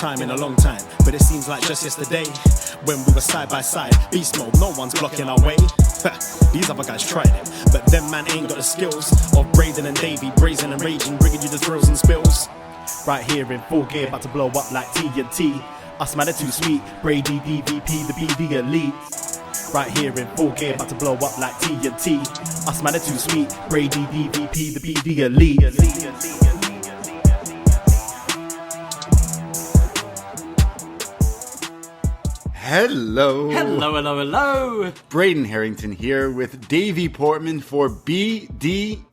time in a long time, but it seems like just yesterday when we were side by side. Beast mode, no one's blocking our way. These other guys tried it, but them man ain't got the skills of Braden and Davie, brazen and raging, bringing you the thrills and spills. Right here in full gear, about to blow up like TNT. Us man are too sweet, Brady, DVP, the BDElite. Right here in full gear, about to blow up like TNT. Us man are too sweet, Brady, DVP, the BDElite. Hello. Hello, hello, hello. Braden Herrington here with Davie Portman for BDElite.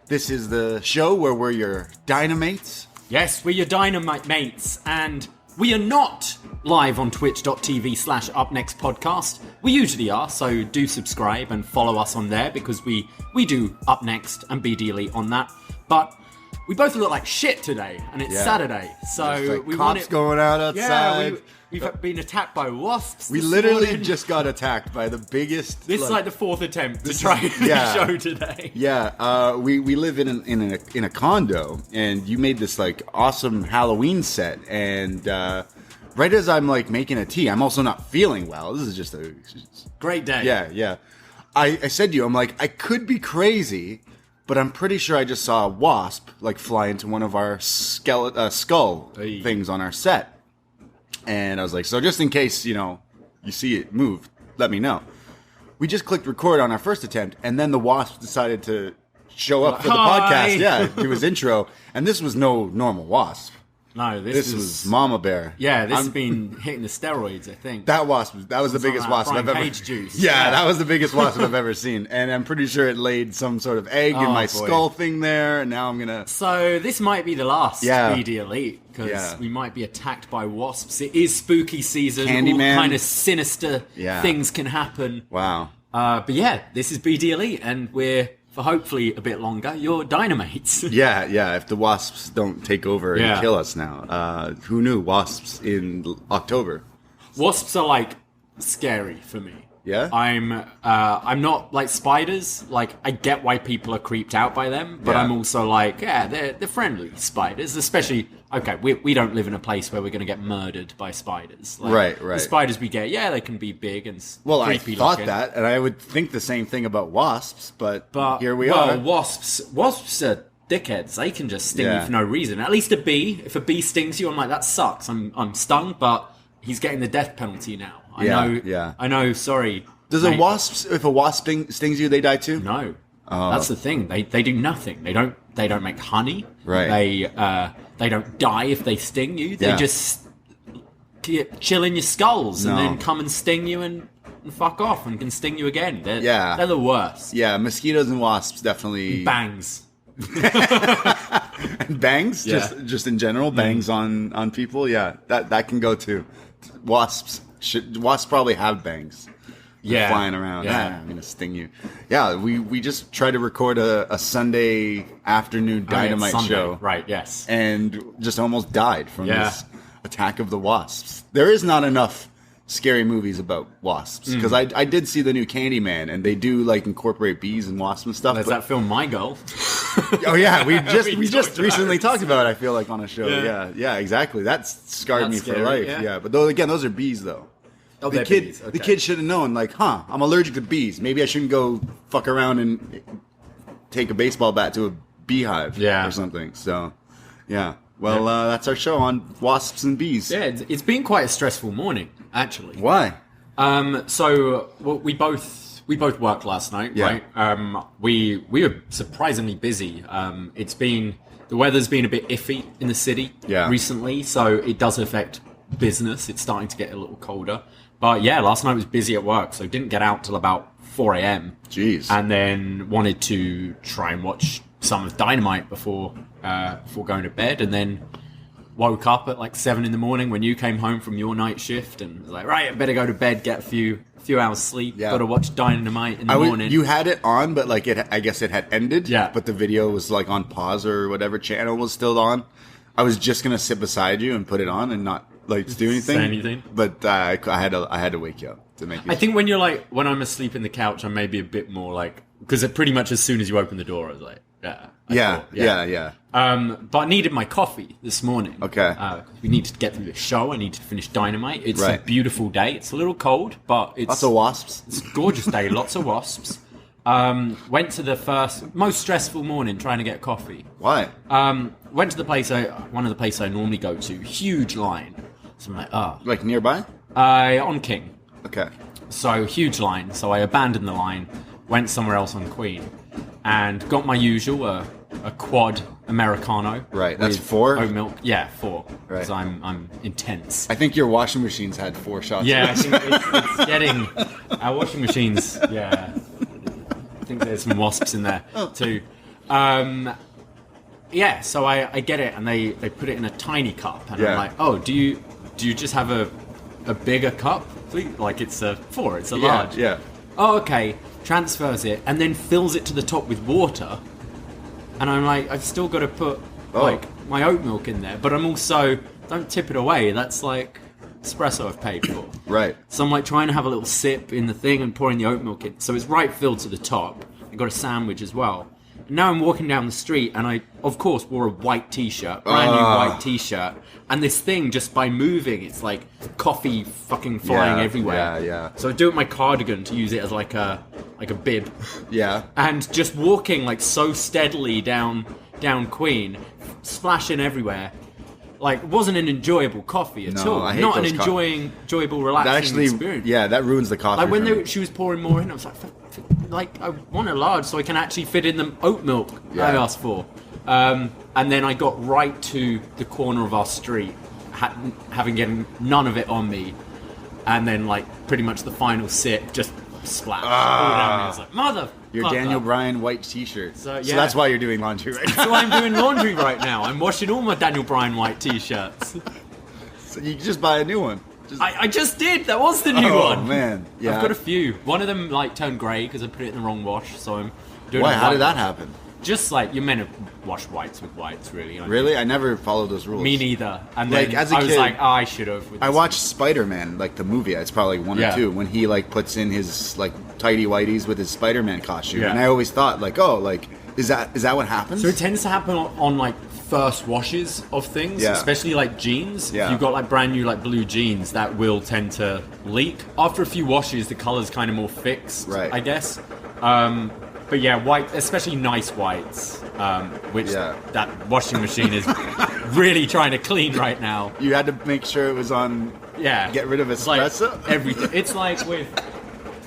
This is the show where we're your Dynamates. Yes, we're your Dynamite mates, and we are not live on twitch.tv/upNXT podcast. We usually are, so do subscribe and follow us on there because we do UpNXT and BDElite on that. But we both look like shit today, and it's Saturday, so like we cops want it going out outside. Yeah, we've been attacked by wasps. We literally just got attacked by the biggest. This is like the fourth attempt to try the show today. Yeah, we live in a condo, and you made this like awesome Halloween set, and right as I'm like making a tea, I'm also not feeling well. This is just a great day. Yeah. I said to you, I'm like, I could be crazy, but I'm pretty sure I just saw a wasp like fly into one of our skull things on our set. And I was like, so just in case, you see it move, let me know. We just clicked record on our first attempt, and then the wasp decided to show up for the podcast. Yeah, do his intro. And this was no normal wasp. No, this was Mama Bear. Yeah, this has been hitting the steroids, I think. That was the biggest wasp I've ever Page juice. Yeah, that was the biggest wasp I've ever seen. And I'm pretty sure it laid some sort of egg in my skull thing there, and now I'm gonna. So this might be the last BDElite, because we might be attacked by wasps. It is spooky season. Candyman. All kind of sinister things can happen. Wow. But yeah, this is BDElite, and we're, for hopefully a bit longer, your Dynamates. Yeah. If the wasps don't take over and kill us now. Who knew wasps in October? Wasps are like scary for me. Yeah? I'm not like spiders. Like, I get why people are creeped out by them, but I'm also like, they're friendly spiders, especially. Okay, we don't live in a place where we're going to get murdered by spiders. Like, right. The spiders we get, they can be big and creepy I thought looking. that, and I would think the same thing about wasps, but here we are. Wasps are dickheads. They can just sting you for no reason. At least a bee. If a bee stings you, I'm like, that sucks. I'm stung, but he's getting the death penalty now. I know, sorry. If a wasp stings you, they die too? No. That's the thing. They do nothing. They don't make honey. Right. They don't die if they sting you. They just chill in your skulls and then come and sting you and fuck off and can sting you again. They're the worst. Yeah, mosquitoes and wasps definitely. Bangs. Bangs? Yeah. Just in general, bangs on people? Yeah, that can go too. Wasps probably have bangs. Flying around. I'm gonna sting you. Yeah, we just tried to record a Sunday afternoon Dynamite show. Right, yes. And just almost died from this attack of the wasps. There is not enough scary movies about wasps. Because I did see the new Candyman, and they do like incorporate bees and wasps and stuff. There's that film My Girl. Oh yeah, we just recently talked about it, I feel like, on a show. Yeah, exactly. That's scarred me for life. Yeah. But those are bees though. Oh, the kid should have known, like, I'm allergic to bees. Maybe I shouldn't go fuck around and take a baseball bat to a beehive or something. So, yeah. Well, that's our show on wasps and bees. Yeah, it's been quite a stressful morning, actually. Why? We both worked last night, right? We were surprisingly busy. The weather's been a bit iffy in the city recently, so it does affect business. It's starting to get a little colder. But last night was busy at work, so didn't get out till about 4 a.m. Jeez. And then wanted to try and watch some of Dynamite before going to bed, and then woke up at like 7 in the morning when you came home from your night shift, and was like, right, I better go to bed, get a few hours sleep. Got to watch Dynamite in the morning. You had it on, but like I guess it had ended. Yeah. But the video was like on pause or whatever channel was still on. I was just gonna sit beside you and put it on and not like do anything. Say anything. But I had to wake you up to make you. I think when I'm asleep in the couch, I'm maybe a bit more like, because pretty much as soon as you open the door, I was like, Yeah. But I needed my coffee this morning. Okay. We needed to get through the show. I needed to finish Dynamite. It's a beautiful day. It's a little cold, but it's... Lots of wasps. It's a gorgeous day. Lots of wasps. Went to the most stressful morning trying to get coffee. Why? Went to the place, one of the places I normally go to. Huge line. So I'm like, Like nearby? On King. Okay. So, huge line. So I abandoned the line, went somewhere else on Queen, and got my usual, a quad Americano. Right, that's 4? Oat milk. Yeah, 4. Right. Because I'm intense. I think your washing machine's had 4 shots. Yeah, I think it's getting... Our washing machines, yeah. I think there's some wasps in there, too. Yeah, so I get it, and they put it in a tiny cup, and I'm like, oh, do you just have a bigger cup? Like, it's a 4, it's a large. Yeah. Oh, okay. Transfers it, and then fills it to the top with water. And I'm like, I've still got to put, like, my oat milk in there, but I'm also, don't tip it away. That's, like, espresso I've paid for. Right. So I'm, like, trying to have a little sip in the thing and pouring the oat milk in. So it's right filled to the top. I got a sandwich as well. Now I'm walking down the street, and I, of course, wore a white t-shirt, brand new white t-shirt, and this thing, just by moving, it's like coffee fucking flying everywhere. Yeah. So I do it with my cardigan to use it as like a bib. Yeah. And just walking like so steadily down Queen, splashing everywhere. Like, it wasn't an enjoyable coffee at all. I hate Not an those enjoyable, relaxing experience. Yeah, that ruins the coffee. Like, when she was pouring more in, I was like, I want a large so I can actually fit in the oat milk I asked for. And then I got right to the corner of our street, having getting none of it on me. And then, like, pretty much the final sip, just splash all down me. I was like, mother. Your Daniel Bryan white t-shirt. So that's why you're doing laundry right now. So I'm doing laundry right now. I'm washing all my Daniel Bryan white t-shirts. So you can just buy a new one. I just did. That was the new one. Oh, man. Yeah. I've got a few. One of them, like, turned grey because I put it in the wrong wash. So I'm doing Why? How did that happen? Just like, you're meant to wash whites with whites, really. Really? I never followed those rules. Me neither. And like, then as a I was kid, like, I should have. I watched Spider-Man, like the movie. It's probably 1 or 2 when he like puts in his like tighty whities with his Spider-Man costume, and I always thought like, oh, like is that what happens? So it tends to happen on like first washes of things, especially like jeans. Yeah. If you've got like brand new like blue jeans, that will tend to leak. After a few washes, the color's kind of more fixed, I guess. But yeah, white, especially nice whites, which that washing machine is really trying to clean right now. You had to make sure it was on. Yeah, get rid of espresso. Like everything. It's like with,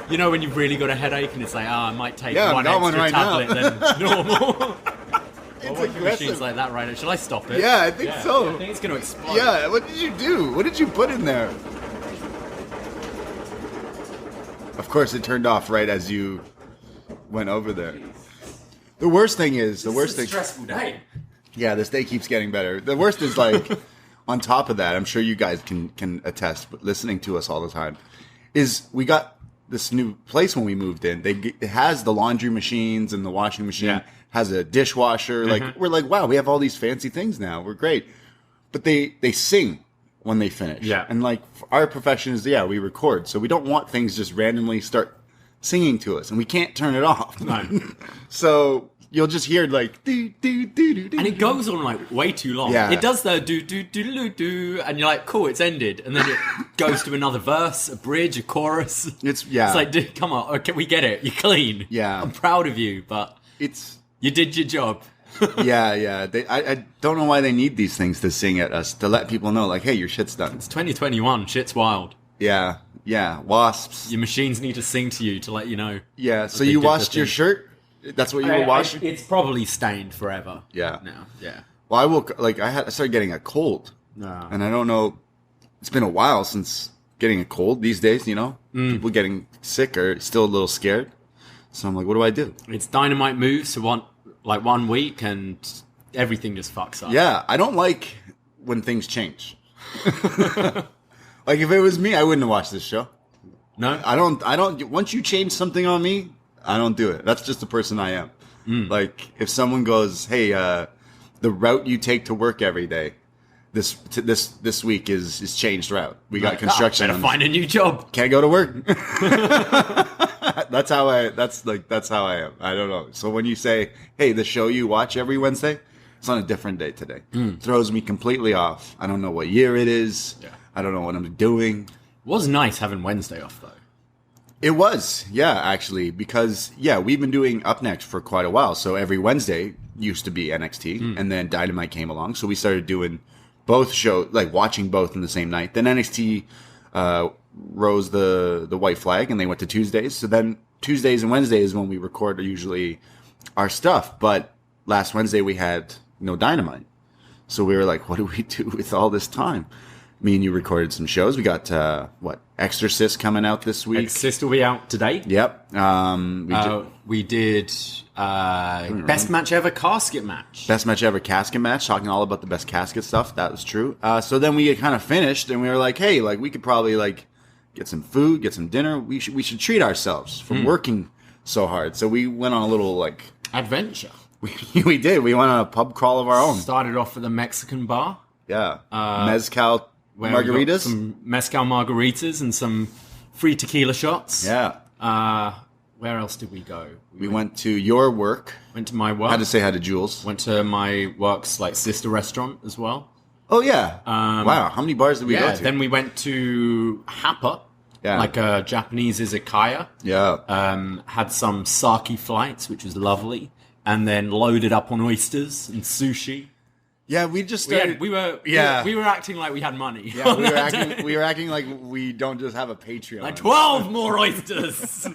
you know, when you've really got a headache and it's like, I might take one extra tablet than normal. It's washing machine's like that right now. Shall I stop it? Yeah, I think so. I think it's going to explode. Yeah, what did you do? What did you put in there? Of course, it turned off right as you went over there. The worst thing is It's a stressful day. Yeah, this day keeps getting better. The worst is like on top of that, I'm sure you guys can attest, but listening to us all the time, is we got this new place when we moved in. It has the laundry machines and the washing machine, has a dishwasher. Like we're like, wow, we have all these fancy things now. We're great. But they sing when they finish. Yeah. And like our profession is we record. So we don't want things just randomly start singing to us, and we can't turn it off. No. So you'll just hear like do do do do do, and it goes on like way too long. Yeah. It does the do do do do do, and you're like, cool, it's ended, and then it goes to another verse, a bridge, a chorus. It's like, dude, come on, okay, we get it. You're clean. Yeah, I'm proud of you, but you did your job. yeah. I don't know why they need these things to sing at us to let people know, like, hey, your shit's done. It's 2021. Shit's wild. Yeah. Wasps. Your machines need to sing to you to let you know. Yeah, so you washed your shirt? That's what you were washing? It's probably stained forever. Yeah. Now, yeah. Well, I started getting a cold. And I don't know, it's been a while since getting a cold these days, you know? People getting sick are still a little scared. So I'm like, what do I do? It's Dynamite moves, so 1 week and everything just fucks up. Yeah, I don't like when things change. Like, if it was me, I wouldn't have watched this show. No? I don't, once you change something on me, I don't do it. That's just the person I am. Like, if someone goes, hey, the route you take to work every day, this week is changed route. We got construction. Better find a new job. Can't go to work. That's how I am. I don't know. So when you say, hey, the show you watch every Wednesday, it's on a different day today. Throws me completely off. I don't know what year it is. Yeah. I don't know what I'm doing. It was nice having Wednesday off, though. It was, yeah, actually, because, we've been doing upNXT for quite a while. So every Wednesday used to be NXT, and then Dynamite came along. So we started doing both shows, like watching both in the same night. Then NXT rose the white flag, and they went to Tuesdays. So then Tuesdays and Wednesdays when we record usually our stuff. But last Wednesday we had no Dynamite. So we were like, what do we do with all this time? Me and you recorded some shows. We got, Exorcist coming out this week. Exorcist will be out today. Yep. We did Best Match Ever Casket Match. Best Match Ever Casket Match, talking all about the best casket stuff. That was true. So then we kind of finished, and we were like, hey, we could probably, get some food, get some dinner. We should treat ourselves from working so hard. So we went on a little, adventure. We did. We went on a pub crawl of our own. Started off at the Mexican bar. Yeah. Mezcal margaritas. Some mezcal margaritas and some free tequila shots. Yeah. Where else did we go? We went to your work. Went to my work. Had to say hi to Jules. Went to my work's sister restaurant as well. Oh yeah. Wow. How many bars did we go to? Then we went to Hapa. Yeah. A Japanese izakaya. Yeah. Had some sake flights, which was lovely. And then loaded up on oysters and sushi. Yeah, we just started. We were acting like we had money. Yeah, we were acting like we don't just have a Patreon. 12 more oysters.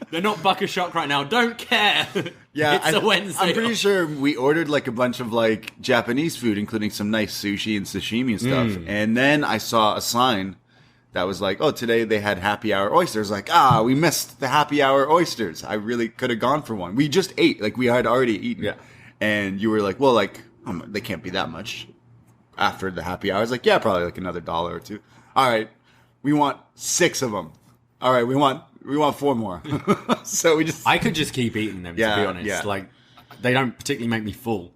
They're not buck-a-shock right now. Don't care. Yeah, it's a Wednesday. I'm pretty sure we ordered a bunch of Japanese food, including some nice sushi and sashimi and stuff. And then I saw a sign that was oh, today they had happy hour oysters. We missed the happy hour oysters. I really could have gone for one. We just ate. We had already eaten. Yeah. And you were well, they can't be that much after the happy hour. I was yeah, probably another $1 or $2. All right, we want 6 of them. All right, we want 4 more. So I could just keep eating them, to be honest. Yeah. They don't particularly make me full.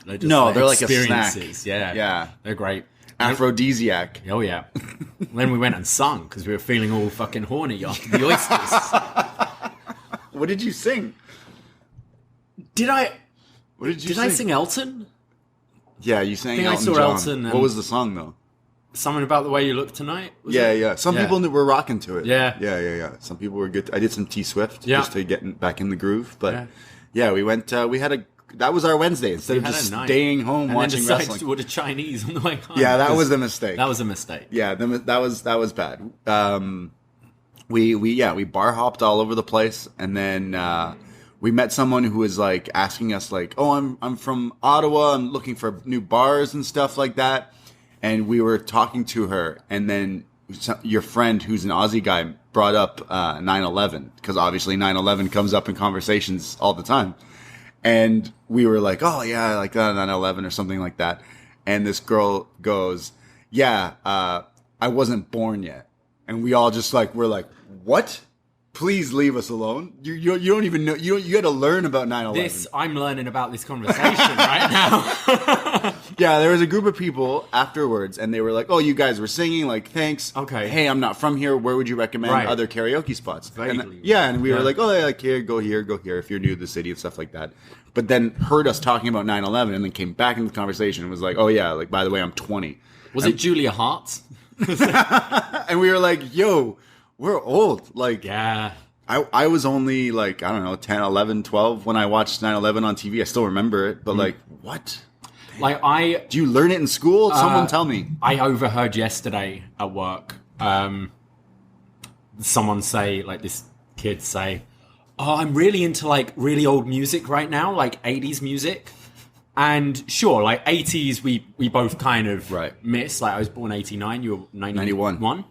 They're just, they're like a snack. Yeah, they're great. Aphrodisiac. Oh yeah. Then we went and sung because we were feeling all fucking horny after the oysters. What did you sing? What did you sing? Did I sing Elton? Yeah, you sang Elton John. Elton. What was the song though? Something About the Way You Look Tonight? Yeah. Some people were rocking to it. Yeah. Some people were good. I did some T-Swift just to get back in the groove. But we went. That was our Wednesday instead of just staying home watching wrestling. And then to order Chinese on the way home. Yeah, that was a mistake. That was a mistake. Yeah, that was bad. We bar hopped all over the place, and then we met someone who was asking us oh, I'm from Ottawa. I'm looking for new bars and stuff like that. And we were talking to her, and then your friend, who's an Aussie guy, brought up 9/11 because obviously 9/11 comes up in conversations all the time. And we were oh yeah, 9/11 or something like that. And this girl goes, yeah, I wasn't born yet. And we all just we're what? Please leave us alone. You don't even know. You had to learn about 9/11. I'm learning about this conversation right now. Yeah, there was a group of people afterwards, and they were oh, you guys were singing. Thanks. Okay. Hey, I'm not from here. Where would you recommend other karaoke spots? Vaguely. And we were oh, here, go here, if you're new to the city and stuff like that. But then heard us talking about 9/11, and then came back into the conversation and was oh yeah, by the way, I'm 20. Was it Julia Hart? And we were yo, we're old. Yeah. I was only I don't know, 10, 11, 12 when I watched 9/11 on TV. I still remember it, but what? Do you learn it in school? Someone tell me. I overheard yesterday at work someone say, this kid say, oh, I'm really into really old music right now, 80s music. And sure, 80s we both kind of miss. I was born 89, you were 91.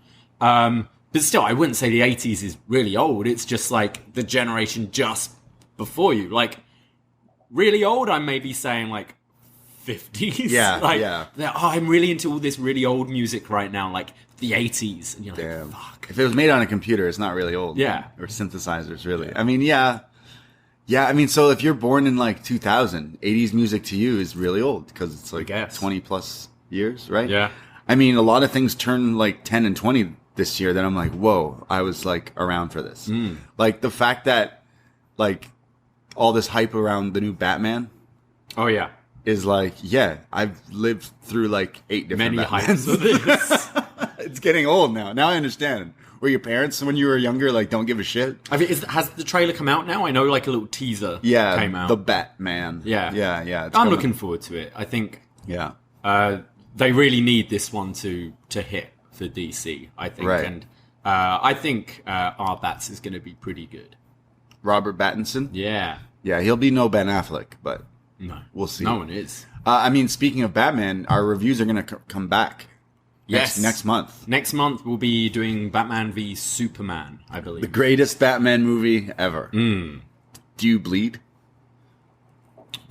But still, I wouldn't say the 80s is really old. It's just the generation just before you. Really old, I may be saying 50s. Yeah. Oh, I'm really into all this really old music right now, the 80s. And you're damn. Fuck. If it was made on a computer, it's not really old. Yeah. Or synthesizers, really. I mean, yeah. I mean, so if you're born in 2000, 80s music to you is really old because it's 20 plus years, right? Yeah. I mean, a lot of things turn 10 and 20 this year that I'm like, whoa, I was like around for this. Like the fact that like all this hype around the new Batman. Oh yeah. Is like, yeah, I've lived through like 8 different many Batmans. hypes of this. It's getting old now. Now I understand. Were your parents, when you were younger, like, don't give a shit? I mean, has the trailer come out now? I know, like, a little teaser came out. The Batman. Yeah. I'm looking forward to it. I think they really need this one to hit for DC, I think. Right. And I think our Bats is going to be pretty good. Robert Pattinson? Yeah. Yeah, he'll be no Ben Affleck, but no, we'll see. No one is. I mean, speaking of Batman, our reviews are going to come back. Yes. Next month. Next month, we'll be doing Batman v Superman, I believe. The greatest Batman movie ever. Mm. Do you bleed?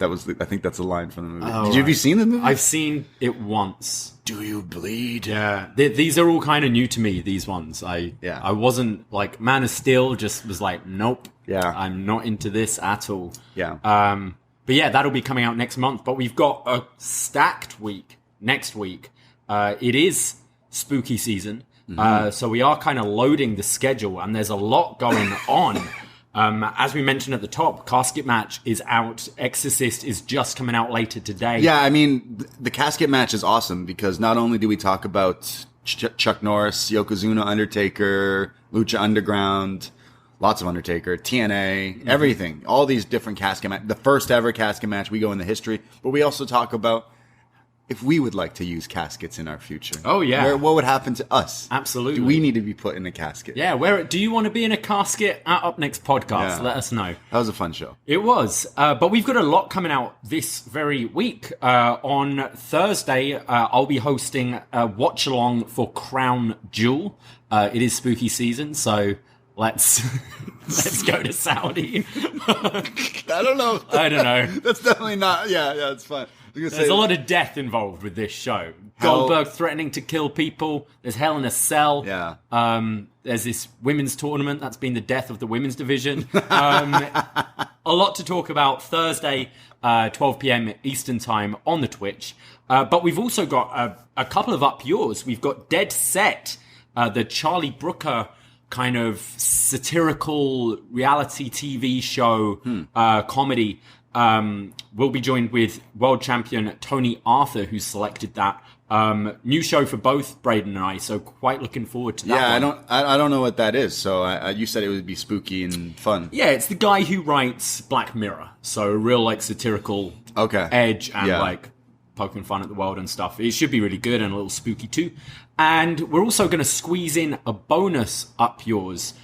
I think that's a line from the movie. Oh, have you seen the movie? I've seen it once. Do you bleed? Yeah. These are all kind of new to me, these ones. I wasn't, like, Man of Steel just was like, nope. Yeah. I'm not into this at all. Yeah. But yeah, that'll be coming out next month. But we've got a stacked week next week. It is spooky season, so we are kind of loading the schedule, and there's a lot going on. As we mentioned at the top, Casket Match is out. Exorcist is just coming out later today. Yeah, I mean, the Casket Match is awesome because not only do we talk about Chuck Norris, Yokozuna, Undertaker, Lucha Underground, lots of Undertaker, TNA, everything, all these different casket match. The first ever casket match, we go in the history, but we also talk about if we would like to use caskets in our future. Oh, yeah. What would happen to us? Absolutely. Do we need to be put in a casket? Yeah, do you want to be in a casket at UpNXT Podcast? Yeah. Let us know. That was a fun show. It was. But we've got a lot coming out this very week. On Thursday, I'll be hosting a watch-along for Crown Jewel. It is spooky season, so let's go to Saudi. I don't know. I don't know. That's definitely not... Yeah, it's fun. There's a lot of death involved with this show. Goldberg threatening to kill people. There's Hell in a Cell. Yeah. There's this women's tournament. That's been the death of the women's division. A lot to talk about Thursday, 12 p.m. Eastern Time on the Twitch. But we've also got a couple of up yours. We've got Dead Set, the Charlie Brooker kind of satirical reality TV show comedy. We'll be joined with world champion Tony Arthur, who's selected that. New show for both Braden and I, so quite looking forward to that. Yeah, one. I don't know what that is. So you said it would be spooky and fun. Yeah, it's the guy who writes Black Mirror, so a real like satirical edge and like poking fun at the world and stuff. It should be really good and a little spooky too. And we're also going to squeeze in a bonus up yours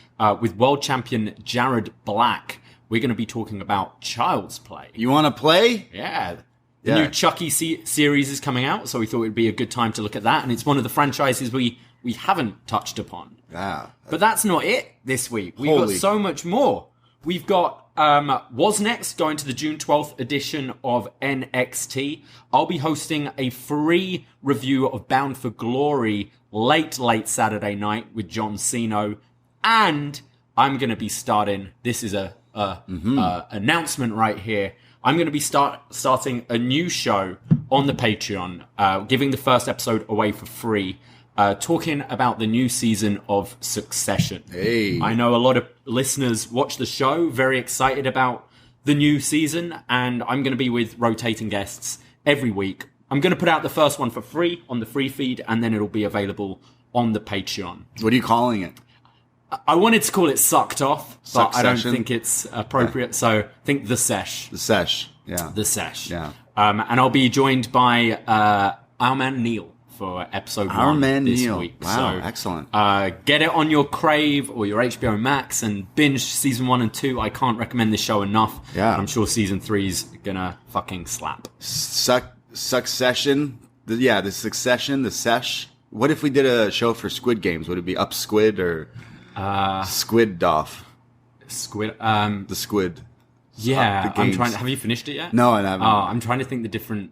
with world champion Jared Black. We're going to be talking about Child's Play. You want to play? Yeah. The new Chucky series is coming out, so we thought it would be a good time to look at that. And it's one of the franchises we haven't touched upon. Yeah. But that's not it this week. We've got so much more. We've got Was Next going to the June 12th edition of NXT. I'll be hosting a free review of Bound for Glory late Saturday night with John Siino. And I'm going to be starting, this is a announcement right here. I'm going to be starting a new show on the Patreon, giving the first episode away for free, talking about the new season of Succession. Hey. I know a lot of listeners watch the show, very excited about the new season, and I'm going to be with rotating guests every week. I'm going to put out the first one for free on the free feed, and then it'll be available on the Patreon. What are you calling it? I wanted to call it Sucked Off, but Succession? I don't think it's appropriate, so I think The Sesh. The Sesh, yeah. The Sesh. Yeah. And I'll be joined by our man Neil for episode 1 this week. Wow, so, excellent. Get it on your Crave or your HBO Max and binge season 1 and 2. I can't recommend this show enough. Yeah. I'm sure season 3's gonna fucking slap. Succession. The Succession, the Sesh. What if we did a show for Squid Games? Would it be Up Squid or... Squid Doff. Squid. The Squid. Yeah, the I'm trying. Have you finished it yet? No, I haven't. I'm trying to think the different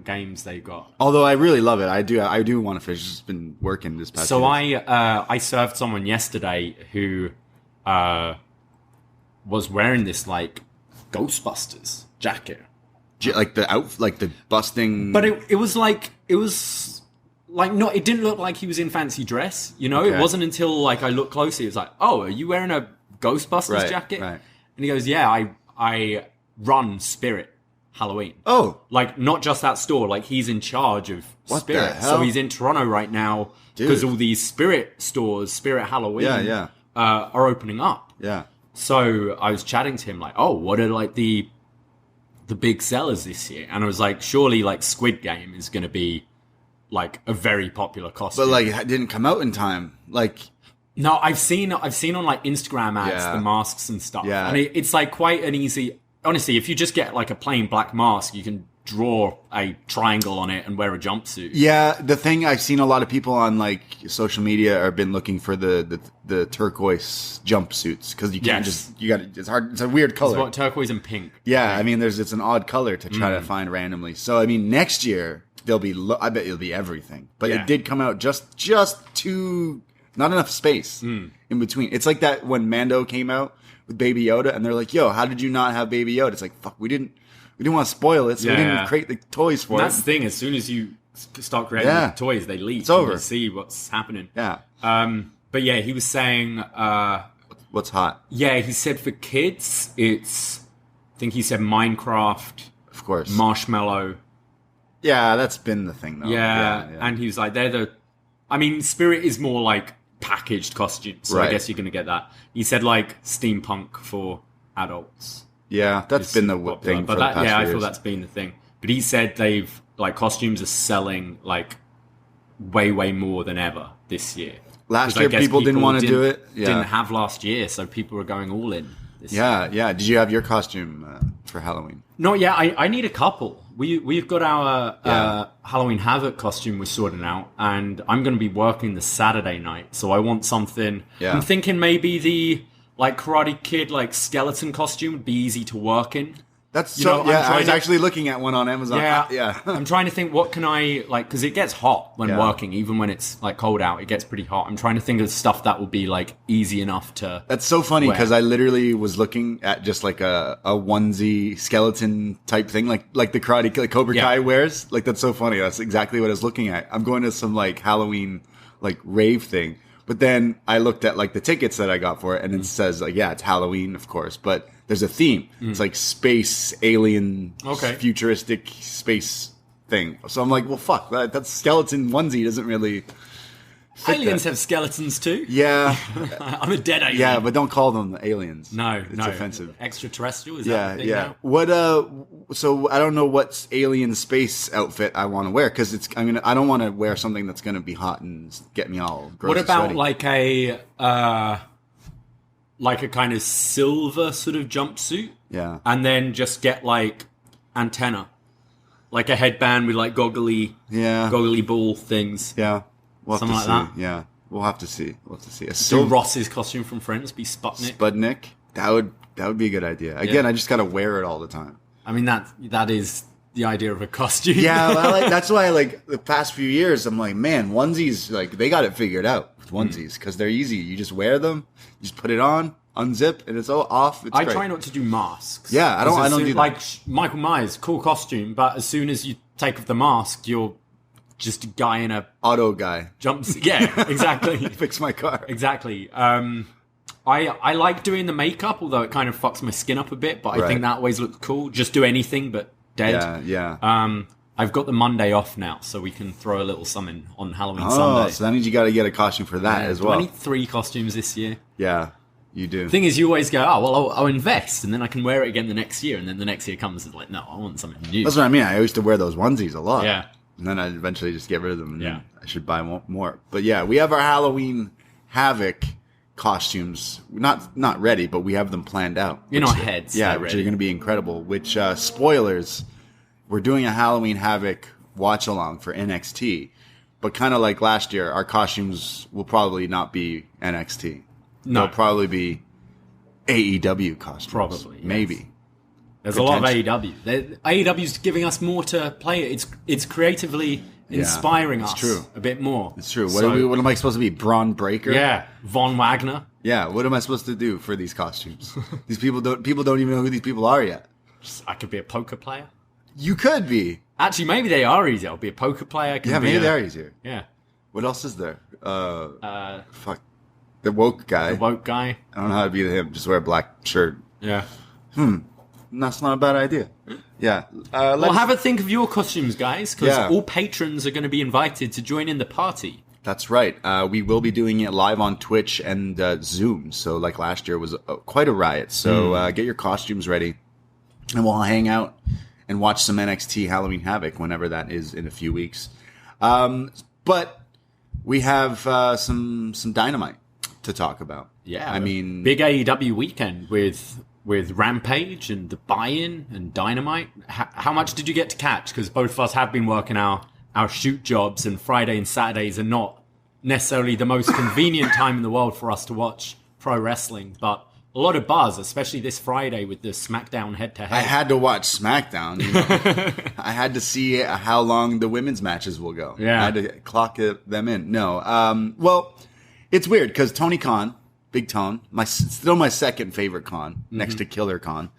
games they got. Although I really love it, I do want to finish. It's just been working this past. So years. I served someone yesterday who was wearing this like Ghostbusters jacket, like the busting. But it was like, not. It didn't look like he was in fancy dress. You know, it wasn't until like I looked closely. It was like, oh, are you wearing a Ghostbusters jacket? Right. And he goes, yeah, I run Spirit Halloween. Oh, like not just that store. Like he's in charge of what Spirit. The hell? So he's in Toronto right now because all these Spirit stores, Spirit Halloween, are opening up. Yeah. So I was chatting to him like, oh, what are like the big sellers this year? And I was like, surely like Squid Game is going to be like a very popular costume. But like it didn't come out in time. Like no, I've seen on like Instagram ads the masks and stuff. Yeah. And it's like quite an easy. Honestly, if you just get like a plain black mask, you can draw a triangle on it and wear a jumpsuit. Yeah, the thing I've seen a lot of people on like social media have been looking for the turquoise jumpsuits because you can't it's hard. It's a weird color. It's what, turquoise and pink. Yeah, I mean, it's an odd color to try to find randomly. So I mean, next year there'll be I bet it'll be everything. But it did come out just too not enough space in between. It's like that when Mando came out with Baby Yoda, and they're like, "Yo, how did you not have Baby Yoda?" It's like, "Fuck, we didn't want to spoil it, so we didn't create the toys for it." That's the thing. As soon as you start creating the toys, they leak. It's over. You see what's happening. Yeah. But yeah, he was saying, what's hot? Yeah, he said for kids, I think he said Minecraft, of course, Marshmallow. Yeah, that's been the thing though. Yeah. And he was like, I mean, Spirit is more like packaged costumes, so I guess you're going to get that. He said like steampunk for adults. Yeah, that's been the thing for the past I years. feel that's been the thing. But he said they've like costumes are selling like way more than ever this year. Last year people didn't want to do it. Yeah. Didn't have last year, so people were going all in. This year. Yeah. Did you have your costume for Halloween? No, yeah, I need a couple. We've got our Halloween Havoc costume we're sorting out, and I'm going to be working the Saturday night, so I want something. Yeah. I'm thinking maybe the like Karate Kid like skeleton costume would be easy to work in. That's I was actually looking at one on Amazon. Yeah. I'm trying to think what can I like because it gets hot when working, even when it's like cold out. It gets pretty hot. I'm trying to think of stuff that will be like easy enough to. That's so funny because I literally was looking at just like a onesie skeleton type thing, like the Karate like Cobra Kai wears. Like that's so funny. That's exactly what I was looking at. I'm going to some like Halloween like rave thing, but then I looked at like the tickets that I got for it, and it says like it's Halloween, of course, but. There's a theme. It's like space, alien, futuristic space thing. So I'm like, well, fuck, that skeleton onesie doesn't really fit aliens that. Have skeletons too. Yeah. I'm a dead alien. Yeah, but don't call them aliens. No, it's offensive. Extraterrestrial, is that the thing now? What, so I don't know what alien space outfit I want to wear, because I don't want to wear something that's going to be hot and get me all gross. What about sweaty. like a kind of silver sort of jumpsuit. Yeah. And then just get like antenna. Like a headband with like goggly ball things. Yeah. We'll have Something to see. like that. Yeah. We'll have to see. Do Ross's costume from Friends be Sputnik? Sputnik? That would be a good idea. Again, I just gotta wear it all the time. I mean that is the idea of a costume. Yeah, that's why like the past few years I'm like, man, onesies, like they got it figured out with onesies because they're easy. You just wear them, you just put it on, unzip, and it's all off. It's great. Try not to do masks. Yeah, I don't do that. Like Michael Myers, cool costume, but as soon as you take off the mask, you're just a guy in a auto guy jumps. Yeah, exactly. Fix my car. Exactly. I like doing the makeup, although it kind of fucks my skin up a bit. But I think that always looks cool. Just do anything but dead. Yeah. I've got the Monday off now, so we can throw a little something on Halloween Oh, Sunday. so that means you got to get a costume for that as well. 23 costumes this year. Yeah, you do. The thing is, you always go, oh, well, I'll invest, and then I can wear it again the next year, and then the next year comes and like, no, I want something new. That's what I mean. I used to wear those onesies a lot. Yeah. And then I eventually just get rid of them. And I should buy more. But yeah, we have our Halloween Havoc costumes. Not ready, but we have them planned out. In our heads. Yeah, which are going to be incredible. Which, spoilers, we're doing a Halloween Havoc watch-along for NXT. But kind of like last year, our costumes will probably not be NXT. No. They'll probably be AEW costumes. Probably. Yes. Maybe. There's a lot of AEW. AEW's giving us more to play. It's creatively inspiring us a bit more. It's true. What am I supposed to be? Braun Breaker? Yeah. Von Wagner? Yeah. What am I supposed to do for these costumes? These people don't even know who these people are yet. I could be a poker player. You could be. Actually, maybe they are easier. I'll be a poker player. Maybe they're easier. Yeah. What else is there? Fuck. The woke guy. The woke guy. I don't know how to be him. Just wear a black shirt. Yeah. That's not a bad idea. Yeah. Well, have a think of your costumes, guys, because all patrons are going to be invited to join in the party. That's right. We will be doing it live on Twitch and Zoom. So like last year was quite a riot. So get your costumes ready. And we'll hang out and watch some NXT Halloween Havoc whenever that is in a few weeks. But we have some Dynamite to talk about. Yeah. I mean... Big AEW weekend with Rampage and the buy-in and Dynamite. How much did you get to catch? Because both of us have been working our shoot jobs, and Friday and Saturdays are not necessarily the most convenient time in the world for us to watch pro wrestling, but a lot of buzz, especially this Friday with the Smackdown head-to-head. I had to watch Smackdown. You know? I had to see how long the women's matches will go. Yeah. I had to clock them in. No. Well, it's weird because Tony Khan, Big Tone, still my second favorite Khan, next to Killer Khan.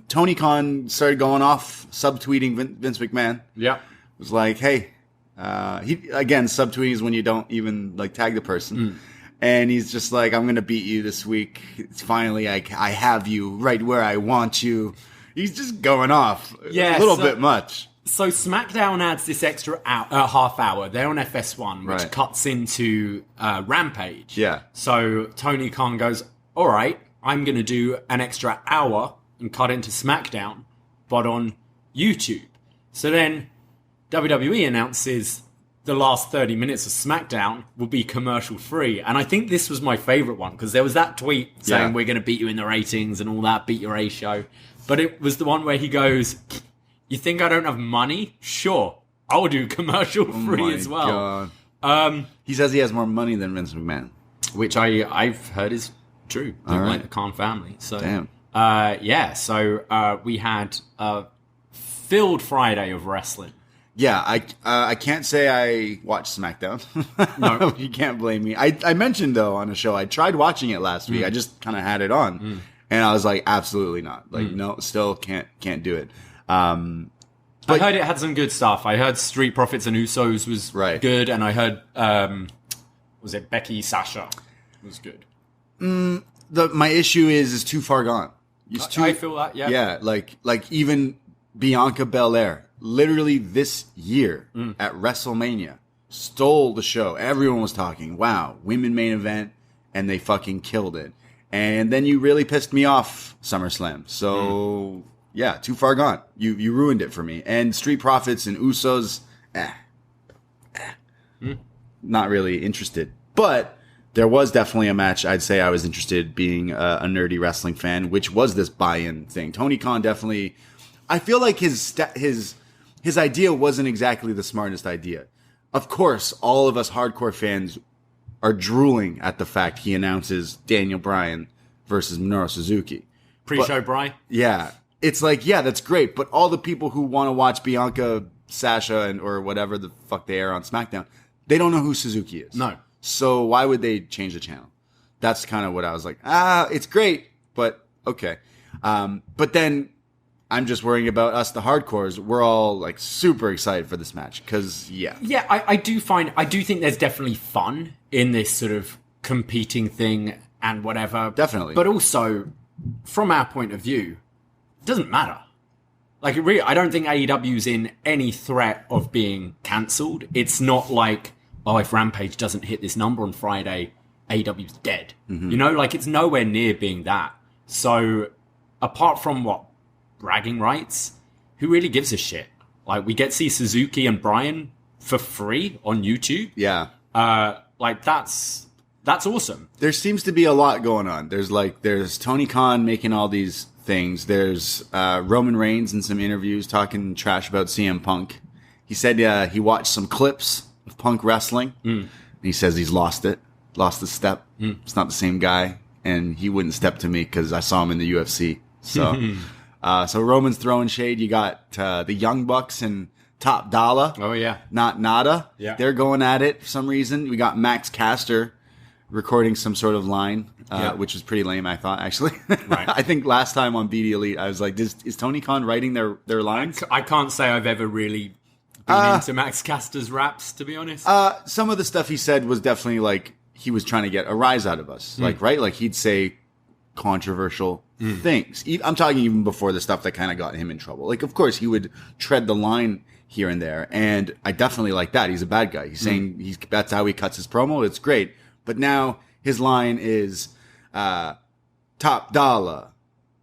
Tony Khan started going off, subtweeting Vince McMahon. Yeah. Was like, hey, subtweeting is when you don't even like tag the person. And he's just like, I'm going to beat you this week. It's finally, I have you right where I want you. He's just going off a little bit much. So Smackdown adds this extra half hour. They're on FS1, which cuts into Rampage. Yeah. So Tony Khan goes, all right, I'm going to do an extra hour and cut into Smackdown, but on YouTube. So then WWE announces the last 30 minutes of Smackdown will be commercial free. And I think this was my favorite one because there was that tweet saying we're going to beat you in the ratings and all that, beat your A show. But it was the one where he goes, you think I don't have money? Sure. I'll do commercial free as well. God. He says he has more money than Vince McMahon. Which I've heard is true. Like the Khan family. So, damn. So we had a filled Friday of wrestling. Yeah, I can't say I watched SmackDown. No. You can't blame me. I mentioned, though, on a show, I tried watching it last week. I just kind of had it on. And I was like, absolutely not. Like, no, still can't do it. But I heard it had some good stuff. I heard Street Profits and Usos was good. And I heard, was it Becky Sasha was good. My issue is too far gone. I feel that, yeah. Yeah, like even Bianca Belair. Literally this year at WrestleMania stole the show. Everyone was talking, wow, women main event, and they fucking killed it. And then you really pissed me off, SummerSlam. So, yeah, too far gone. You ruined it for me. And Street Profits and Usos, not really interested. But there was definitely a match I'd say I was interested being a nerdy wrestling fan, which was this buy-in thing. Tony Khan definitely... I feel like his idea wasn't exactly the smartest idea. Of course, all of us hardcore fans are drooling at the fact he announces Daniel Bryan versus Minoru Suzuki. Pre-show Bryan? Yeah. It's like, yeah, that's great. But all the people who want to watch Bianca, Sasha, or whatever the fuck they air on SmackDown, they don't know who Suzuki is. No. So why would they change the channel? That's kind of what I was like, it's great, but okay. But then... I'm just worrying about us, the hardcores. We're all like super excited for this match because, yeah. Yeah, I do think there's definitely fun in this sort of competing thing and whatever. Definitely. But also, from our point of view, it doesn't matter. Like, really, I don't think AEW's in any threat of being cancelled. It's not like, if Rampage doesn't hit this number on Friday, AEW's dead. You know, like, it's nowhere near being that. So, apart from bragging rights, who really gives a shit? Like, we get to see Suzuki and Bryan for free on YouTube. Yeah. That's awesome. There seems to be a lot going on. There's Tony Khan making all these things. There's Roman Reigns in some interviews talking trash about CM Punk. He said he watched some clips of Punk wrestling. And he says he's lost the step. It's not the same guy. And he wouldn't step to me because I saw him in the UFC. So... So Roman's throwing shade. You got the Young Bucks and Top Dollar. Oh, yeah. Not Nada. Yeah. They're going at it for some reason. We got Max Caster recording some sort of line, which was pretty lame, I thought, actually. Right. I think last time on BDElite, I was like, is Tony Khan writing their lines? I can't say I've ever really been into Max Caster's raps, to be honest. Some of the stuff he said was definitely like he was trying to get a rise out of us. Like, right? Like, he'd say controversial things. I'm talking even before the stuff that kind of got him in trouble. Like, of course, he would tread the line here and there, and I definitely like that. He's a bad guy. He's saying that's how he cuts his promo. It's great. But now his line is top dollar.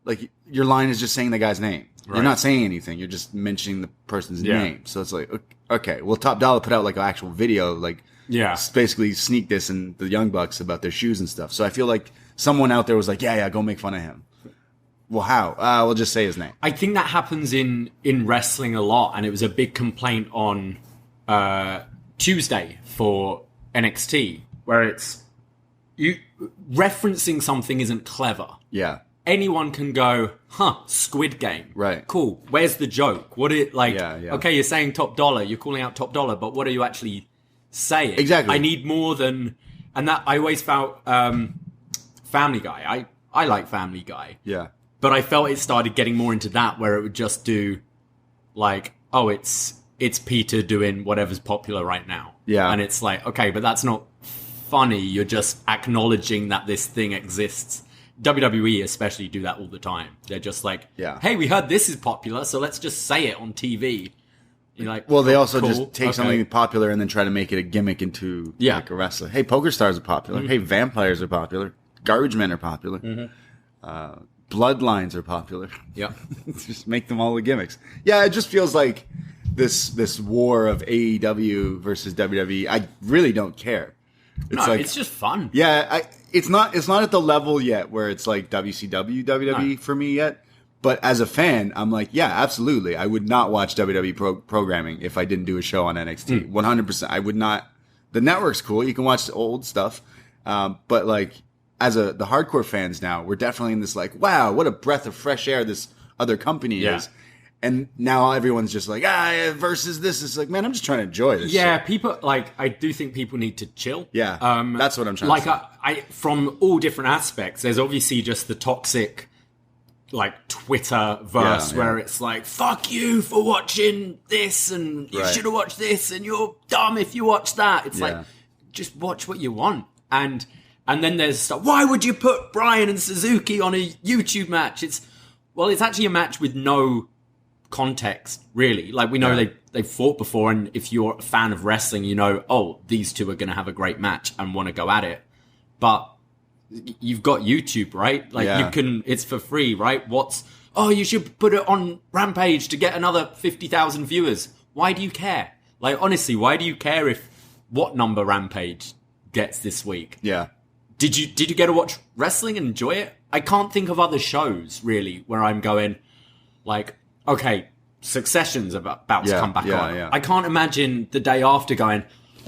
Like, your line is just saying the guy's name. Right. You're not saying anything. You're just mentioning the person's name. So it's like, okay, well, Top Dollar put out like an actual video, like basically sneak this and the Young Bucks about their shoes and stuff. So I feel like someone out there was like, yeah, go make fun of him. Well, how? We'll just say his name. I think that happens in wrestling a lot, and it was a big complaint on Tuesday for NXT, where it's referencing something isn't clever. Yeah. Anyone can go, Squid Game. Right. Cool. Where's the joke? Yeah. Okay, you're saying Top Dollar, you're calling out Top Dollar, but what are you actually saying? Exactly. I need more than, and that I always felt Family Guy. I like Family Guy. Yeah. But I felt it started getting more into that, where it would just do, like, it's Peter doing whatever's popular right now. Yeah. And it's like, okay, but that's not funny. You're just acknowledging that this thing exists. WWE especially do that all the time. They're just like, hey, we heard this is popular, so let's just say it on TV. You're like, well, they also just take something popular and then try to make it a gimmick into like a wrestler. Hey, poker stars are popular. Hey, vampires are popular. Garbage men are popular. Bloodlines are popular. Yeah. Just make them all the gimmicks. Yeah, it just feels like this war of AEW versus WWE. I really don't care. It's just fun. Yeah, it's not at the level yet where it's like WCW, WWE for me yet. But as a fan, I'm like, yeah, absolutely. I would not watch WWE programming if I didn't do a show on NXT. 100%. I would not. The network's cool. You can watch the old stuff. But like, as the hardcore fans now, we're definitely in this like, wow, what a breath of fresh air this other company is. And now everyone's just like, versus this. It's like, man, I'm just trying to enjoy this. Yeah, people, like, I do think people need to chill. Yeah, that's what I'm trying to say. Like, from all different aspects, there's obviously just the toxic, like, Twitter verse where it's like, fuck you for watching this, and you should have watched this, and you're dumb if you watch that. It's like, just watch what you want. And then there's stuff, why would you put Bryan and Suzuki on a YouTube match? It's actually a match with no context, really. Like, we know they've fought before, and if you're a fan of wrestling, you know, these two are going to have a great match and want to go at it. But you've got YouTube, right? Like, you can, it's for free, right? You should put it on Rampage to get another 50,000 viewers. Why do you care? Like, honestly, why do you care what number Rampage gets this week? Yeah. Did you get to watch wrestling and enjoy it? I can't think of other shows, really, where I'm going, like, okay, Succession's about to come back on. Yeah. I can't imagine the day after going,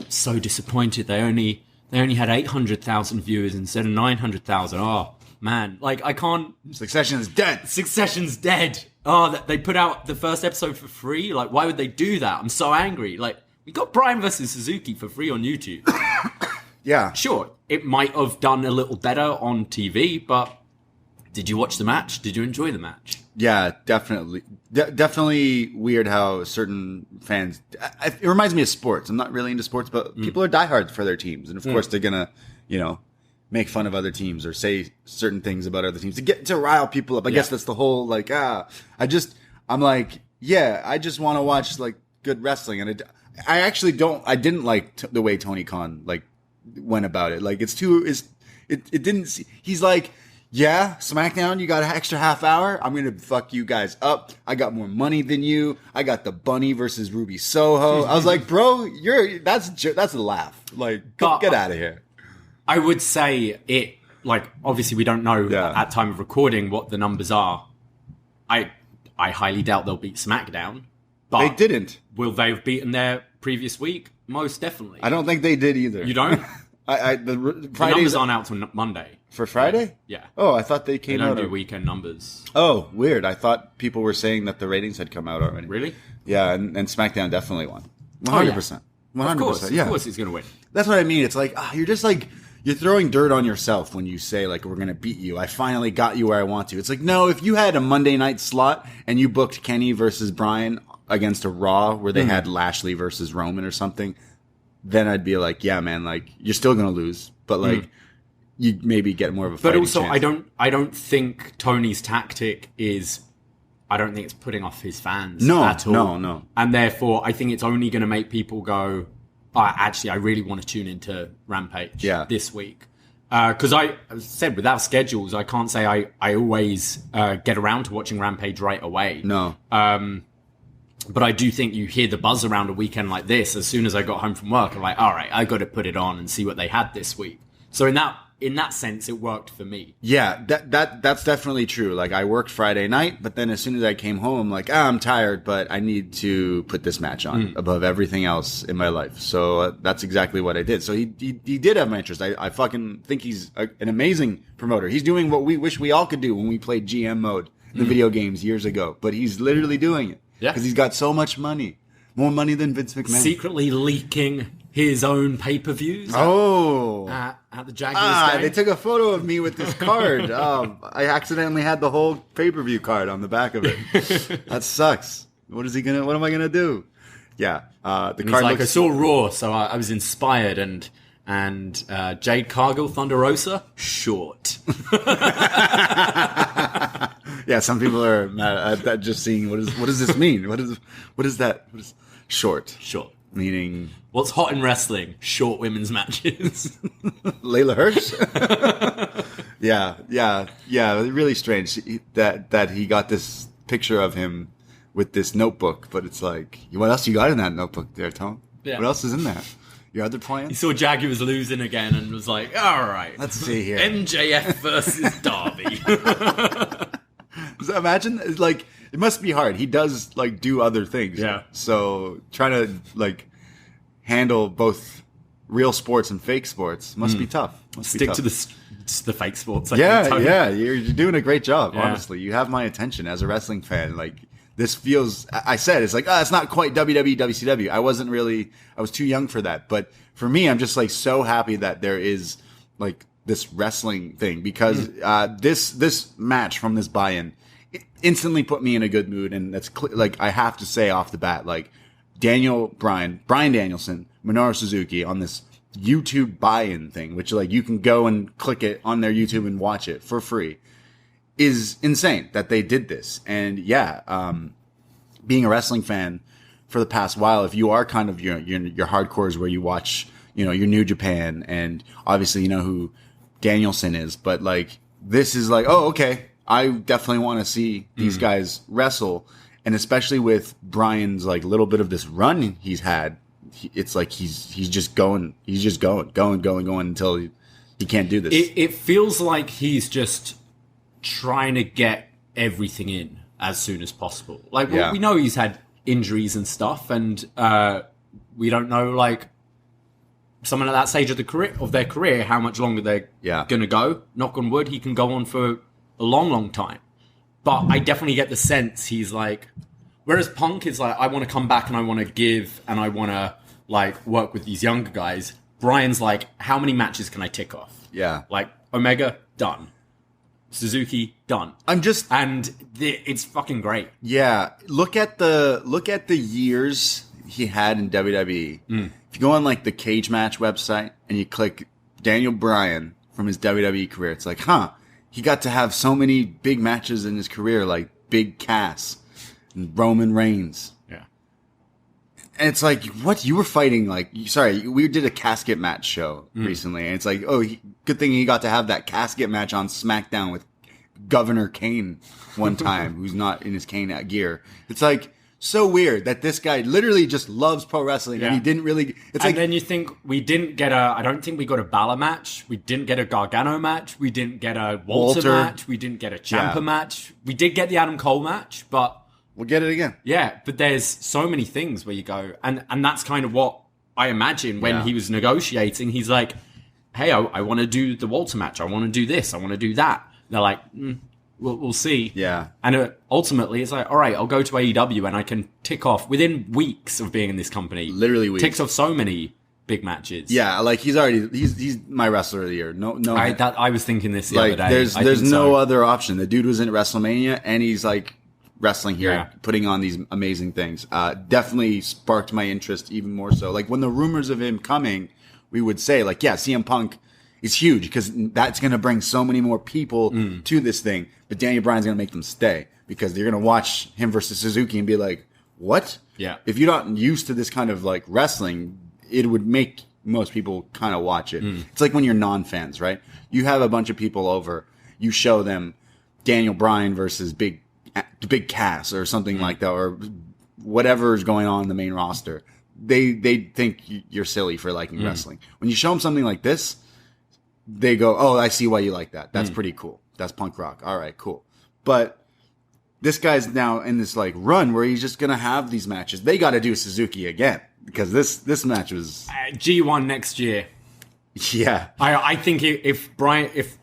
so disappointed. They only had 800,000 viewers instead of 900,000. Oh, man. Like, I can't... Succession's dead. Succession's dead. Oh, they put out the first episode for free? Like, why would they do that? I'm so angry. Like, we got Bryan versus Suzuki for free on YouTube. Yeah. Sure, it might have done a little better on TV, but did you watch the match? Did you enjoy the match? Yeah, definitely. Definitely weird how certain fans... It reminds me of sports. I'm not really into sports, but people are diehards for their teams. And of course, they're going to, make fun of other teams or say certain things about other teams to rile people up. I guess that's the whole, like, I'm like, I just want to watch, like, good wrestling. And I actually didn't like the way Tony Khan, like, went about it. Like, it didn't, he's like, Smackdown, you got an extra half hour? I'm going to fuck you guys up. I got more money than you. I got the Bunny versus Ruby Soho. I was like, bro, that's a laugh. Like, get out of here. I would say it, like, obviously we don't know at time of recording what the numbers are. I highly doubt they'll beat Smackdown. But they didn't. Will they have beaten their previous week? Most definitely. I don't think they did either. You don't? The numbers aren't out till Monday. For Friday? Yeah. Oh, I thought they came out. They don't do weekend numbers. Oh, weird. I thought people were saying that the ratings had come out already. Really? Yeah, and SmackDown definitely won. 100%. 100%. Of course it's going to win. That's what I mean. It's like, you're just like, you're throwing dirt on yourself when you say, like, we're going to beat you. I finally got you where I want to. It's like, no, if you had a Monday night slot and you booked Kenny versus Bryan against a Raw where they had Lashley versus Roman or something, then I'd be like, yeah, man, like, you're still going to lose. But, like, you maybe get more of a fighting chance. But also, I don't think Tony's tactic is... I don't think it's putting off his fans at all. No. And therefore, I think it's only going to make people go... actually, I really want to tune into Rampage this week. Because I said, without schedules, I can't say I always get around to watching Rampage right away. No. But I do think you hear the buzz around a weekend like this. As soon as I got home from work, I'm like, all right, I got to put it on and see what they had this week. So in that sense, it worked for me. Yeah, that's definitely true. Like, I worked Friday night, but then as soon as I came home, I'm like, I'm tired, but I need to put this match on above everything else in my life. So that's exactly what I did. So he did have my interest. I fucking think he's an amazing promoter. He's doing what we wish we all could do when we played GM mode in the video games years ago. But he's literally doing it. Yeah. Because he's got so much money. More money than Vince McMahon. Secretly leaking his own pay-per-views at the Jaguars game. They took a photo of me with this card. I accidentally had the whole pay-per-view card on the back of it. That sucks. What am I gonna do? Yeah. The card like, I saw Raw, so I was inspired, and Jade Cargill, Thunder Rosa, short. Yeah, some people are mad at that, just seeing what does this mean? What is that? What is short? Short. Meaning... What's hot in wrestling? Short women's matches. Layla Hirsch? Yeah. Really strange that he got this picture of him with this notebook, but it's like, what else you got in that notebook there, Tom? Yeah. What else is in that? Your other plans? He saw Jaguars losing again and was like, all right. Let's see here. MJF versus Davie. So imagine, like, it must be hard. He does, like, do other things. Yeah. So trying to, like, handle both real sports and fake sports must be tough. Stick to the fake sports. Yeah. You're doing a great job, honestly. You have my attention as a wrestling fan. Like, this feels, I said, it's like, it's not quite WWE, WCW. I was too young for that. But for me, I'm just, like, so happy that there is, like, this wrestling thing. Because this match from this buy-in, it instantly put me in a good mood, and that's like, I have to say off the bat, like, Bryan Danielson, Minoru Suzuki on this YouTube buy-in thing, which, like, you can go and click it on their YouTube and watch it for free, is insane that they did this. And being a wrestling fan for the past while, if you are kind of your hardcores where you watch, your New Japan, and obviously you know who Danielson is, but, like, this is like, oh, okay, I definitely want to see these guys wrestle. And especially with Bryan's, like, little bit of this run he's had, it's like he's just going until he can't do this. It feels like he's just trying to get everything in as soon as possible. Like, we know he's had injuries and stuff, and we don't know, like, someone at that stage of their career, how much longer they're going to go. Knock on wood, he can go on for a long, long time. But I definitely get the sense he's like... Whereas Punk is like, I want to come back and I want to give and I want to, like, work with these younger guys. Bryan's like, how many matches can I tick off? Yeah. Like, Omega, done. Suzuki, done. It's fucking great. Yeah. Look at the years he had in WWE. If you go on, like, the Cage Match website and you click Daniel Bryan from his WWE career, it's like, he got to have so many big matches in his career, like Big Cass and Roman Reigns. Yeah. And it's like, what? You were fighting, like, sorry, we did a casket match show recently, and it's like, good thing he got to have that casket match on SmackDown with Governor Kane one time, who's not in his Kane gear. It's like, so weird that this guy literally just loves pro wrestling, and he didn't really... then you think we didn't get I don't think we got a Balor match. We didn't get a Gargano match. We didn't get a Walter match. We didn't get a Ciampa match. We did get the Adam Cole match, but... We'll get it again. Yeah, but there's so many things where you go... And that's kind of what I imagine when he was negotiating. He's like, hey, I want to do the Walter match. I want to do this. I want to do that. And they're like... We'll see. Yeah. And ultimately, it's like, all right, I'll go to AEW and I can tick off, within weeks of being in this company, literally weeks, ticks off so many big matches. Yeah, like he's my wrestler of the year. No, I was thinking this the other day. There's no other option. The dude was in WrestleMania and he's like wrestling here, putting on these amazing things. Definitely sparked my interest even more so. Like when the rumors of him coming, we would say like, yeah, CM Punk is huge because that's going to bring so many more people to this thing. But Daniel Bryan's going to make them stay because you're going to watch him versus Suzuki and be like, what? Yeah. If you're not used to this kind of like wrestling, it would make most people kind of watch it. It's like when you're non-fans, right? You have a bunch of people over, you show them Daniel Bryan versus Big Cass or something like that, or whatever is going on in the main roster. They think you're silly for liking wrestling. When you show them something like this, they go, oh, I see why you like that. That's pretty cool. That's punk rock. All right, cool. But this guy's now in this like run where he's just going to have these matches. They got to do Suzuki again because this match was G1 next year. Yeah. I think if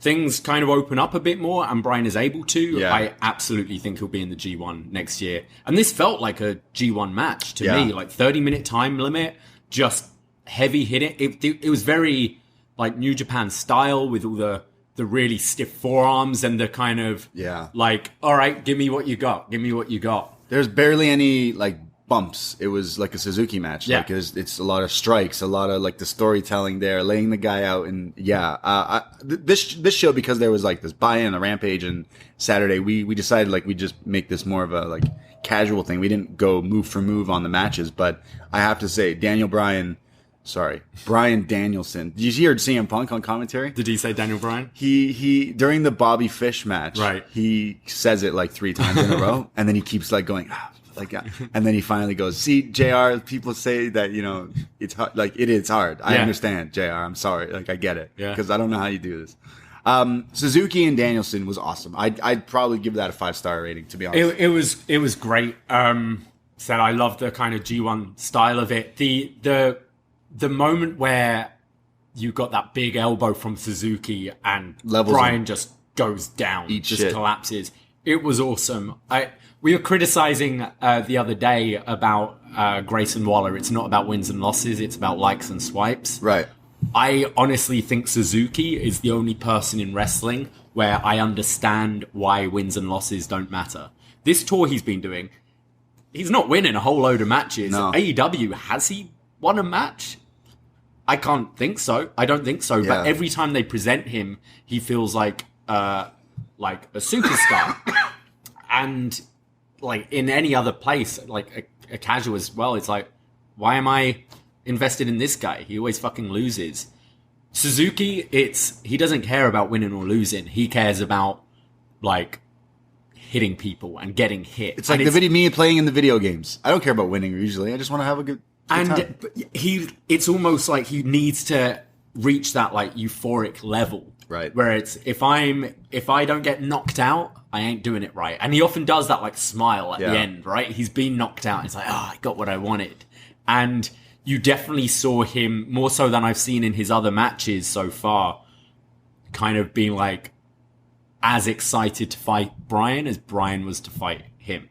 things kind of open up a bit more and Bryan is able to, I absolutely think he'll be in the G1 next year. And this felt like a G1 match to me, like 30-minute time limit, just heavy hitting. It was very like New Japan style with all the really stiff forearms and the kind of like, all right, give me what you got. Give me what you got. There's barely any like bumps. It was like a Suzuki match. Yeah. Like it's a lot of strikes, a lot of like the storytelling there, laying the guy out. And this show, because there was like this buy-in, a Rampage and Saturday, we decided like we just make this more of a like casual thing. We didn't go move for move on the matches, but I have to say Bryan Danielson. Did you hear CM Punk on commentary? Did he say Daniel Bryan? He during the Bobby Fish match, right? He says it like 3 times in a row, and then he keeps like going, and then he finally goes, "See, JR, people say that it's hard. Like it is hard. I understand, JR. I'm sorry. Like I get it because I don't know how you do this." Suzuki and Danielson was awesome. I'd probably give that a 5-star rating, to be honest. It was great. Said I love the kind of G1 style of it. The moment where you got that big elbow from Suzuki and Bryan just goes down, collapses. It was awesome. We were criticizing the other day about Grayson Waller. It's not about wins and losses. It's about likes and swipes. Right. I honestly think Suzuki is the only person in wrestling where I understand why wins and losses don't matter. This tour he's been doing, he's not winning a whole load of matches. No. AEW, has he won a match? I can't think so. I don't think so. But every time they present him, he feels like a superstar. And like in any other place, like a casual as well, it's like, why am I invested in this guy? He always fucking loses. Suzuki, he doesn't care about winning or losing. He cares about like hitting people and getting hit. It's like me playing in the video games. I don't care about winning usually. I just want to have a good time. It's almost like he needs to reach that like euphoric level. Right. Where it's if I don't get knocked out, I ain't doing it right. And he often does that like smile at the end, right? He's been knocked out. It's like, I got what I wanted. And you definitely saw him more so than I've seen in his other matches so far, kind of being like as excited to fight Bryan as Bryan was to fight him.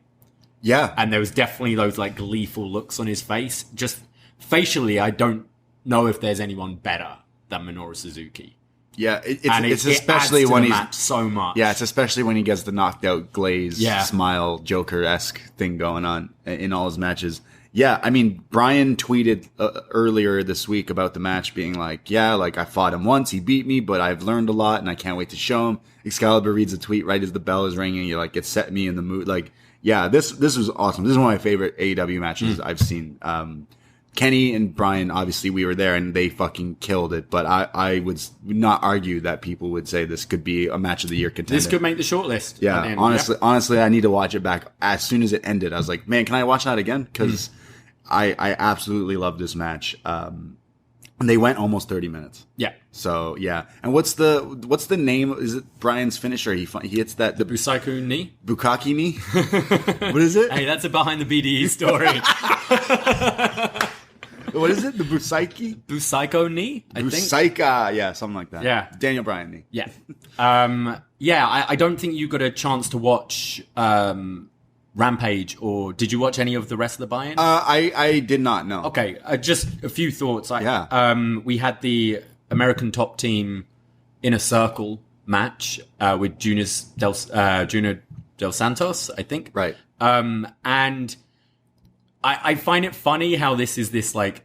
Yeah. And there was definitely those like gleeful looks on his face. Just facially, I don't know if there's anyone better than Minoru Suzuki. Yeah, it's especially adds to when the he's match so much. Yeah, it's especially when he gets the knocked out glaze smile Joker-esque thing going on in all his matches. Yeah, I mean, Bryan tweeted earlier this week about the match being like, I fought him once, he beat me, but I've learned a lot and I can't wait to show him. Excalibur reads a tweet right as the bell is ringing. You're like, it set me in the mood. Like, yeah, this was awesome. This is one of my favorite AEW matches I've seen. Kenny and Bryan, obviously we were there and they fucking killed it, but I would not argue that people would say this could be a match of the year contender. This could make the shortlist. Yeah, honestly, I need to watch it back. As soon as it ended, I was like, man, can I watch that again? Because I absolutely love this match. And they went almost 30 minutes. Yeah. So yeah. And what's the name? Is it Bryan's finisher? He hits the Busaiku knee? Bukkake knee? What is it? Hey, that's a behind the BDE story. What is it? The Busaiki? Busaiko knee, I think. Busaika, yeah, something like that. Yeah. Daniel Bryan knee. Yeah. I don't think you got a chance to watch Rampage, or did you watch any of the rest of the buy-in? I did not know. Okay, just a few thoughts. Yeah. We had the American Top Team Inner Circle match with Junior Del Santos, I think. Right. And I find it funny how this like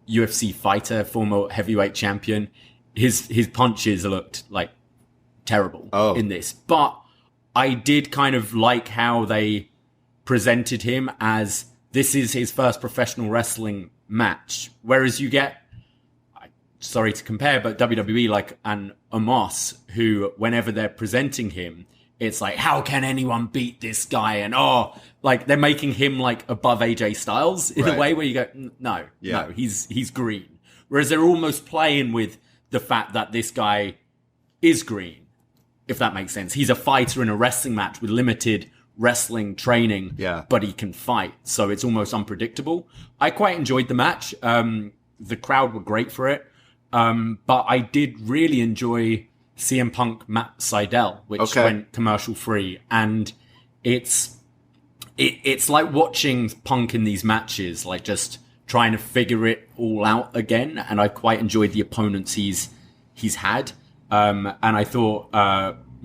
UFC fighter, former heavyweight champion. His punches looked like terrible in this, but I did kind of like how they presented him as this is his first professional wrestling match. Whereas you get, sorry to compare, but WWE like an Omos, who whenever they're presenting him, it's like, how can anyone beat this guy? And like they're making him like above AJ Styles in a way where you go, no, he's green. Whereas they're almost playing with the fact that this guy is green, if that makes sense. He's a fighter in a wrestling match with limited wrestling training, but he can fight, so it's almost unpredictable. I quite enjoyed the match. The crowd were great for it, but I did really enjoy CM Punk Matt Sydal, which went commercial free, and it's like watching Punk in these matches, like just trying to figure it all out again. And I quite enjoyed the opponents he's had, and I thought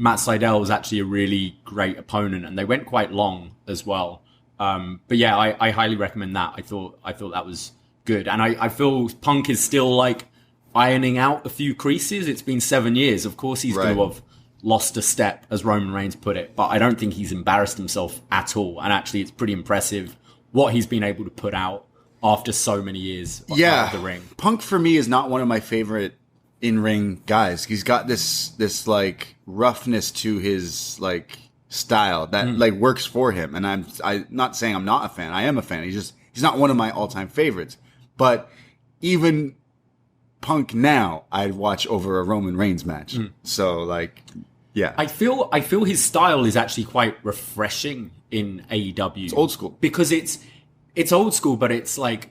Matt Sydal was actually a really great opponent, and they went quite long as well. But yeah, I highly recommend that. I thought that was good, and I feel Punk is still like ironing out a few creases. It's been 7 years. Of course, he's going to have lost a step, as Roman Reigns put it, but I don't think he's embarrassed himself at all. And actually, it's pretty impressive what he's been able to put out after so many years out of the ring. Punk for me is not one of my favorite in-ring guys. He's got this like roughness to his like style that like works for him. And I'm not saying I'm not a fan. I am a fan. He's not one of my all-time favorites. But even Punk now I'd watch over a Roman Reigns match. So like, yeah. I feel his style is actually quite refreshing in AEW. It's old school. Because it's old school, but it's like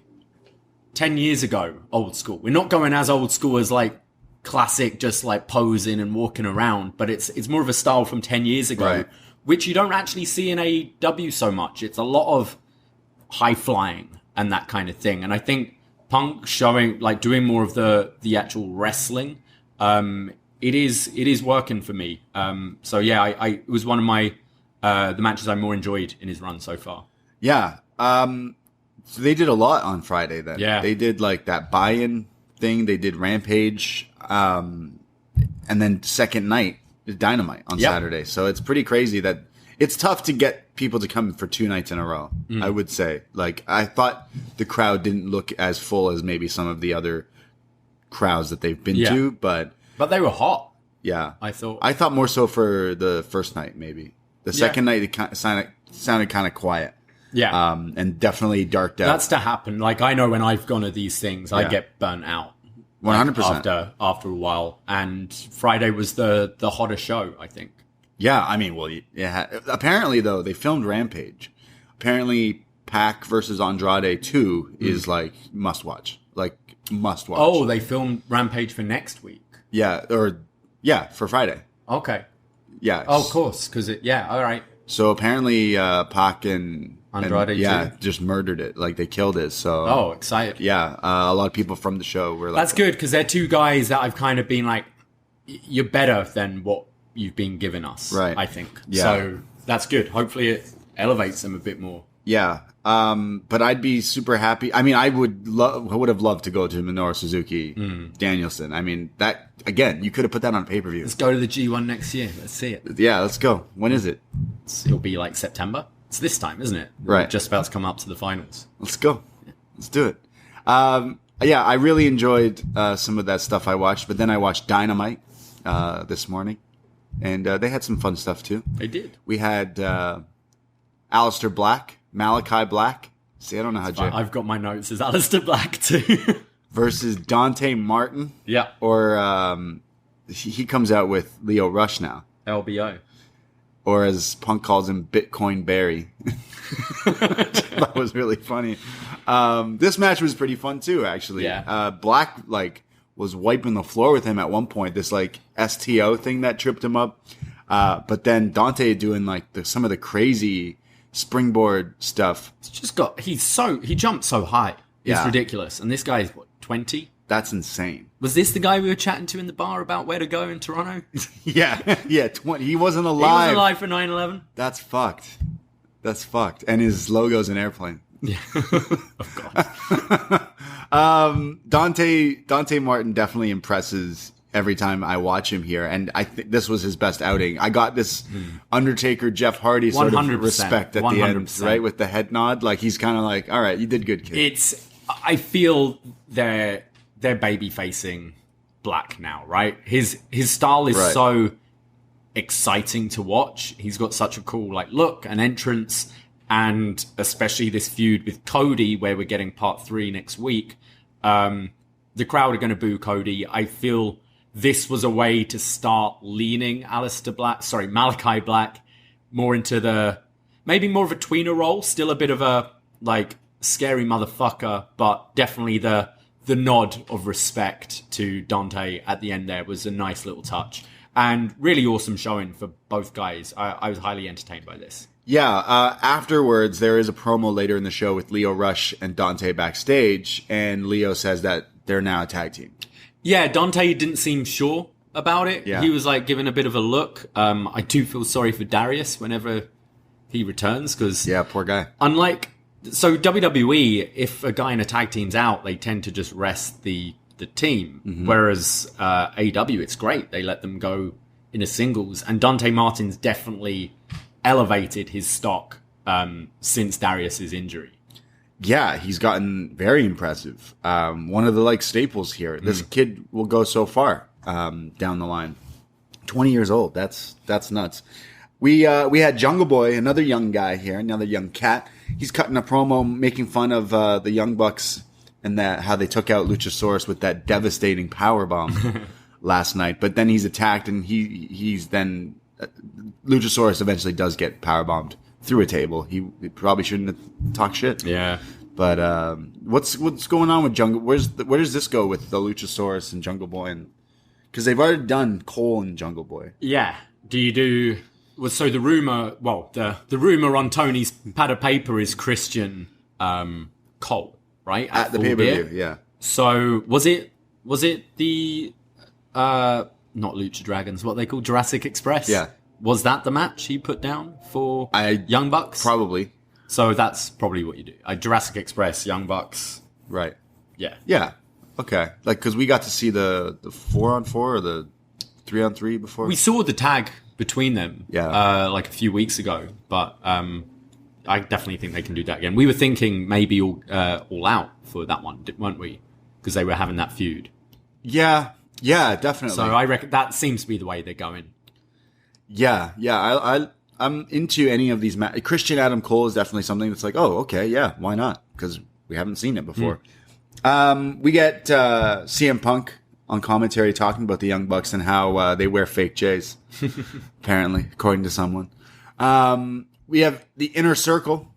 10 years ago old school. We're not going as old school as like classic, just like posing and walking around, but it's more of a style from 10 years ago, which you don't actually see in AEW so much. It's a lot of high flying and that kind of thing. And I think Punk showing, like doing more of the actual wrestling, it is working for me. So yeah, it was one of my, the matches I more enjoyed in his run so far. Yeah. So they did a lot on Friday then. Yeah. They did like that buy-in thing. They did Rampage. And then second night is Dynamite on Saturday. So it's pretty crazy that it's tough to get people to come for 2 nights in a row, I would say. Like, I thought the crowd didn't look as full as maybe some of the other crowds that they've been to, but they were hot. Yeah. I thought more so for the first night, maybe. The second night, it sounded kind of quiet. Yeah. And definitely darked out. That's to happen. Like, I know when I've gone to these things, I get burnt out. 100%. After a while. And Friday was the hottest show, I think. Yeah, I mean, well, yeah. Apparently, though, they filmed Rampage. Apparently, Pac versus Andrade 2 is like must watch. Like, must watch. Oh, they filmed Rampage for next week. Yeah, for Friday. Okay. Yeah. Oh, of course, because all right. So apparently, Pac and Andrade just murdered it. Like, they killed it. So excited. Yeah, a lot of people from the show were like, that's good, because they're two guys that I've kind of been like, you're better than what you've been giving us, right? I think. Yeah. So that's good. Hopefully it elevates them a bit more. Yeah. But I'd be super happy. I mean, I would have loved to go to Minoru Suzuki, Danielson. I mean, that, again, you could have put that on pay-per-view. Let's go to the G1 next year. Let's see it. Yeah, let's go. When is it? It'll be like September. It's this time, isn't it? Right. We're just about to come up to the finals. Let's go. Let's do it. Yeah, I really enjoyed some of that stuff I watched, but then I watched Dynamite this morning. And they had some fun stuff, too. They did. We had Aleister Black, Malakai Black. See, I don't know how Jay... I've got my notes as Aleister Black, too. versus Dante Martin. Yeah. Or he comes out with Lio Rush now. LBO. Or as Punk calls him, Bitcoin Barry. That was really funny. This match was pretty fun, too, actually. Yeah. Black, like, was wiping the floor with him at one point. This, like, STO thing that tripped him up. But then Dante doing, like, some of the crazy springboard stuff. It's just he jumped so high. It's ridiculous. And this guy is, what, 20? That's insane. Was this the guy we were chatting to in the bar about where to go in Toronto? Yeah, 20. He wasn't alive. He wasn't alive for 9/11. That's fucked. And his logo's an airplane. Yeah, of course. Dante Martin definitely impresses every time I watch him here, and I think this was his best outing. I got this Undertaker Jeff Hardy sort of respect at 100%. The end, right, with the head nod. Like he's kind of like, all right, you did good, kid. I feel they're baby facing Black now, right? His style is so exciting to watch. He's got such a cool look and entrance, and especially this feud with Cody, where we're getting part 3 next week. The crowd are going to boo Cody. I feel this was a way to start leaning Malakai Black more into maybe more of a tweener role, still a bit of a scary motherfucker, but definitely the nod of respect to Dante at the end there was a nice little touch. And really awesome showing for both guys. I was highly entertained by this. Yeah, afterwards, there is a promo later in the show with Lio Rush and Dante backstage, and Lio says that they're now a tag team. Yeah, Dante didn't seem sure about it. Yeah. He was giving a bit of a look. I do feel sorry for Darius whenever he returns, because... Yeah, poor guy. So WWE, if a guy in a tag team's out, they tend to just rest the team. Mm-hmm. Whereas AEW, it's great. They let them go in a singles. And Dante Martin's definitely elevated his stock since Darius's injury. Yeah, he's gotten very impressive. One of the staples here. This kid will go so far down the line. 20 years old. That's nuts. We had Jungle Boy, another young guy here, another young cat. He's cutting a promo making fun of the Young Bucks and how they took out Luchasaurus with that devastating powerbomb last night. But then he's attacked, and he's then Luchasaurus eventually does get powerbombed through a table. He probably shouldn't have talked shit. Yeah. But what's going on with Jungle? Where does this go with the Luchasaurus and Jungle Boy? Because they've already done Cole and Jungle Boy. Yeah. Do you do? Well, so the rumor. Well, the rumor on Tony's pad of paper is Christian Cole, right? At the pay-per-view, yeah. So was it the not Lucha Dragons? What they call Jurassic Express? Yeah. Was that the match he put down for Young Bucks? Probably. So that's probably what you do. Jurassic Express, Young Bucks. Right. Yeah. Yeah. Okay. Because we got to see the 4-on-4 or the 3-on-3 before. We saw the tag between them a few weeks ago, but I definitely think they can do that again. We were thinking maybe all out for that one, weren't we? Because they were having that feud. Yeah. Yeah, definitely. So I reckon that seems to be the way they're going. Yeah, I'm into any of these Christian Adam Cole is definitely something that's oh, okay, yeah, why not? Because we haven't seen it before. We get CM Punk on commentary talking about the Young Bucks and how they wear fake J's, apparently, according to someone. We have the Inner Circle.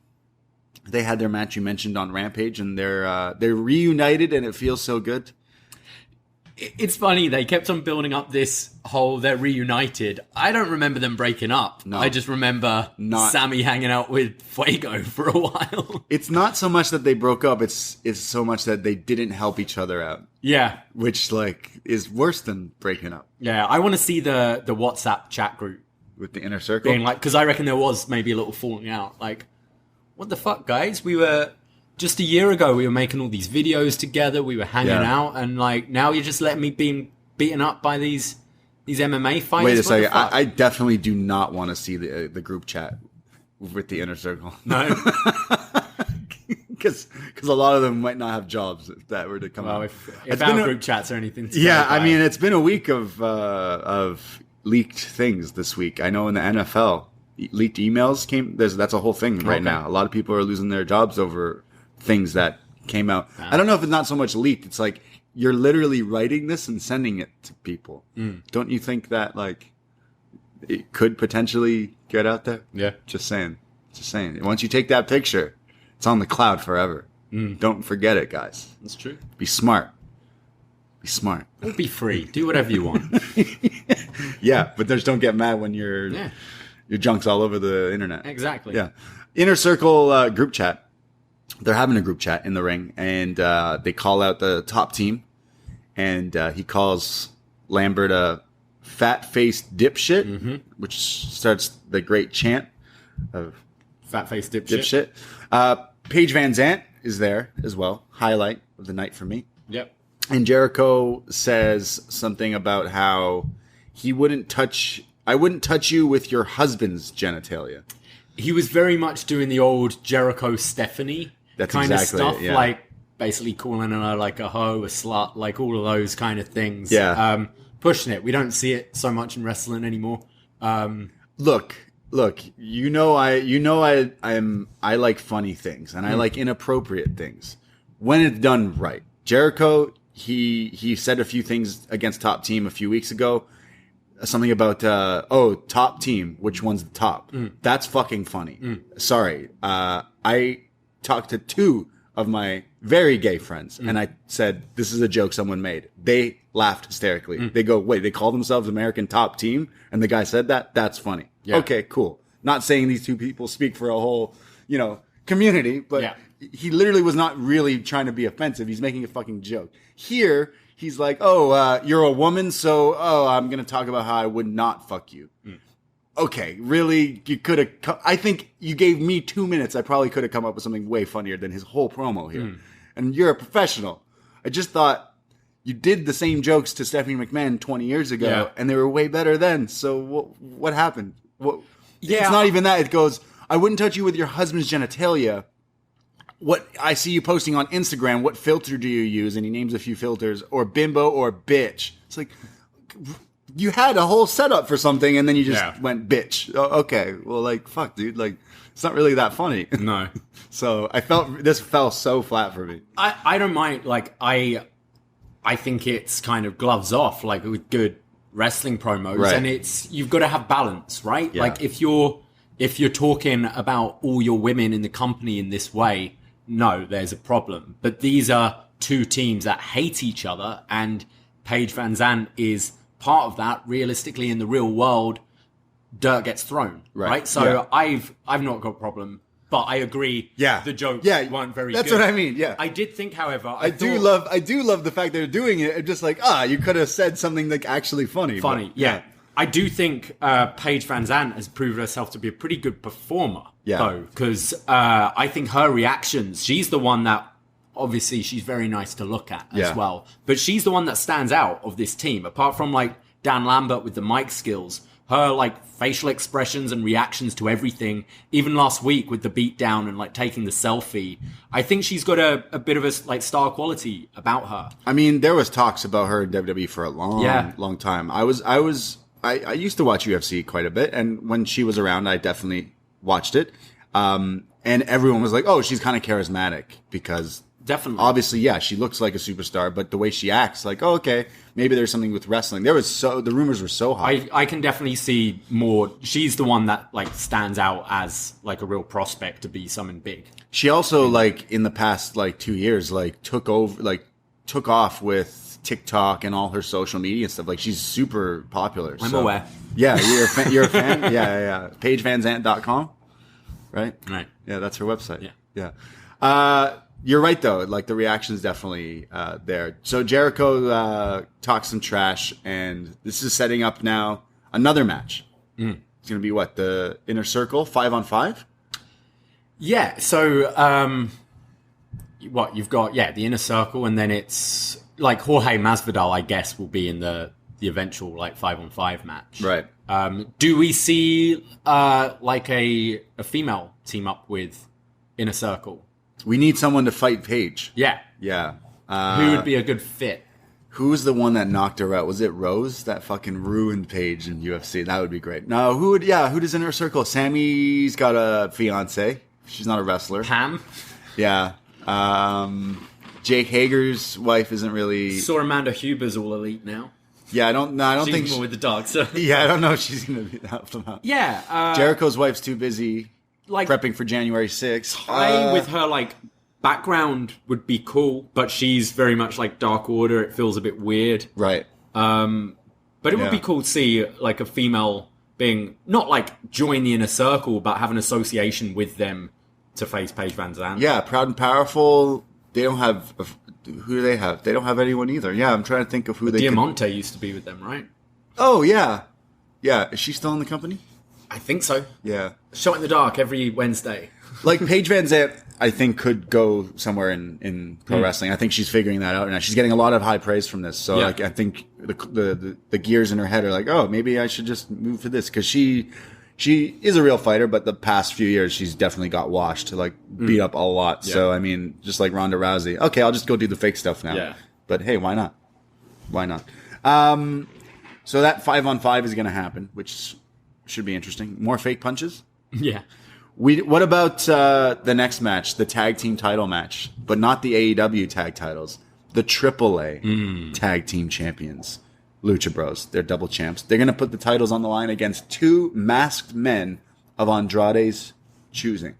They had their match you mentioned on Rampage, and they're reunited, and it feels so good. It's funny, they kept on building up this whole they're reunited. I don't remember them breaking up. No, I just remember Sammy hanging out with Fuego for a while. It's not so much that they broke up, it's so much that they didn't help each other out. Yeah. Which is worse than breaking up. Yeah, I want to see the WhatsApp chat group. With the Inner Circle? Being because I reckon there was maybe a little falling out. What the fuck, guys? We were... Just a year ago, we were making all these videos together. We were hanging out, and now you're just letting me be beaten up by these MMA fighters. Wait a second, I definitely do not want to see the group chat with the Inner Circle. No, because a lot of them might not have jobs if that were to come out. If our group chats or anything. I mean, it's been a week of leaked things this week. I know in the NFL, leaked emails came. That's a whole thing right now. A lot of people are losing their jobs over things that came out. I don't know if it's not so much leaked. It's you're literally writing this and sending it to people. Don't you think that it could potentially get out there? Yeah. Just saying. Once you take that picture, it's on the cloud forever. Don't forget it, guys. That's true. Be smart. Or be free. Do whatever you want. Yeah, but just don't get mad when your junk's all over the internet. Exactly. Yeah. Inner Circle group chat. They're having a group chat in the ring, and they call out the top team, and he calls Lambert a fat-faced dipshit, which starts the great chant of fat-faced dipshit. Paige Van Zant is there as well. Highlight of the night for me. Yep. And Jericho says something about how I wouldn't touch you with your husband's genitalia. He was very much doing the old Jericho Stephanie kind of stuff, like basically calling her like a hoe, a slut, like all of those kind of things. Yeah. Pushing it. We don't see it so much in wrestling anymore. Look, I like funny things and I like inappropriate things when it's done right. Jericho, he said a few things against Top Team a few weeks ago. Something about, top team, which one's the top? That's fucking funny. Sorry. I talked to 2 of my very gay friends, and I said, this is a joke someone made. They laughed hysterically. They go, wait, they call themselves American Top Team? And the guy said that? That's funny. Yeah. Okay, cool. Not saying these 2 people speak for a whole, community, but he literally was not really trying to be offensive. He's making a fucking joke. Here, he's like, you're a woman, so, I'm going to talk about how I would not fuck you. Okay, really? You could have... I think you gave me 2 minutes. I probably could have come up with something way funnier than his whole promo here. And you're a professional. I just thought you did the same jokes to Stephanie McMahon 20 years ago, and they were way better then. So what happened? It's not even that. It goes, I wouldn't touch you with your husband's genitalia. What I see you posting on Instagram, what filter do you use? And he names a few filters, or bimbo or bitch. It's like, you had a whole setup for something and then you just went bitch. Okay. Well, like, fuck, dude. Like, it's not really that funny. No. So I felt this fell so flat for me. I don't mind. Like, I think it's kind of gloves off, like with good wrestling promos, right. And you've got to have balance, right? Yeah. Like if you're talking about all your women in the company in this way, no, there's a problem. But these are 2 teams that hate each other, and Paige Van Zandt is part of that. Realistically, in the real world, dirt gets thrown, right? So I've not got a problem, but I agree. Yeah, the jokes weren't very. That's good. what I mean. Yeah, I did think, however, I do love the fact they're doing it. Just like you could have said something like actually funny. But, yeah. I do think Paige Van Zandt has proved herself to be a pretty good performer, though, because I think her reactions, she's the one that, obviously, she's very nice to look at as well, but she's the one that stands out of this team. Apart from, like, Dan Lambert with the mic skills, her, like, facial expressions and reactions to everything, even last week with the beatdown and, like, taking the selfie, I think she's got a bit of a, like, star quality about her. I mean, there was talks about her in WWE for a long time. I used to watch UFC quite a bit, and when she was around, I definitely watched it. And everyone was like, "Oh, she's kind of charismatic," because definitely, obviously, she looks like a superstar, but the way she acts, like, oh, okay, maybe there's something with wrestling. The rumors were so high. I can definitely see more. She's the one that like stands out as like a real prospect to be something big. She also like in the past like 2 years like took off with TikTok and all her social media and stuff. Like, she's super popular. I'm aware. Yeah, you're a fan? Yeah. PaigeVanZant.com, right? Right. Yeah, that's her website. Yeah. You're right, though. Like, the reaction's definitely there. So Jericho talks some trash, and this is setting up now another match. It's going to be, what, the Inner Circle, 5-on-5? Yeah, so you've got, the Inner Circle, and then it's like Jorge Masvidal, I guess, will be in the eventual like 5-on-5 match. Right. Do we see like a female team up with Inner Circle? We need someone to fight Paige. Yeah. Yeah. Who would be a good fit? Who's the one that knocked her out? Was it Rose that fucking ruined Paige in UFC? That would be great. No, who does Inner Circle? Sammy's got a fiance. She's not a wrestler. Pam? Yeah. Jake Hager's wife isn't really. Saw Amanda Huber's all elite now. Yeah, I don't think she's more with the dog. So yeah, I don't know if she's gonna be that somehow. Yeah, Jericho's wife's too busy, like prepping for January 6th. With her like background would be cool, but she's very much like Dark Order. It feels a bit weird, right? But it would be cool to see like a female being not like join the inner circle, but have an association with them to face Paige Van Zandt. Yeah, Proud and Powerful. They don't have who do they have? They don't have anyone either. Yeah, I'm trying to think of who they. Diamante used to be with them, right? Oh yeah, yeah. Is she still in the company? I think so. Yeah. Shot in the Dark every Wednesday. Like Paige Van Zandt, I think could go somewhere in pro wrestling. I think she's figuring that out now. She's getting a lot of high praise from this. So like, I think the gears in her head are like, oh, maybe I should just move to this because she is a real fighter. But the past few years, she's definitely got washed to like beat up a lot. Yeah. So I mean, just like Ronda Rousey. Okay, I'll just go do the fake stuff now. Yeah. But hey, why not? Why not? So that 5-on-5 is going to happen, which should be interesting. More fake punches. Yeah. What about the next match, the tag team title match, but not the AEW tag titles, the AAA tag team champions, Lucha Bros. They're double champs. They're going to put the titles on the line against two masked men of Andrade's choosing,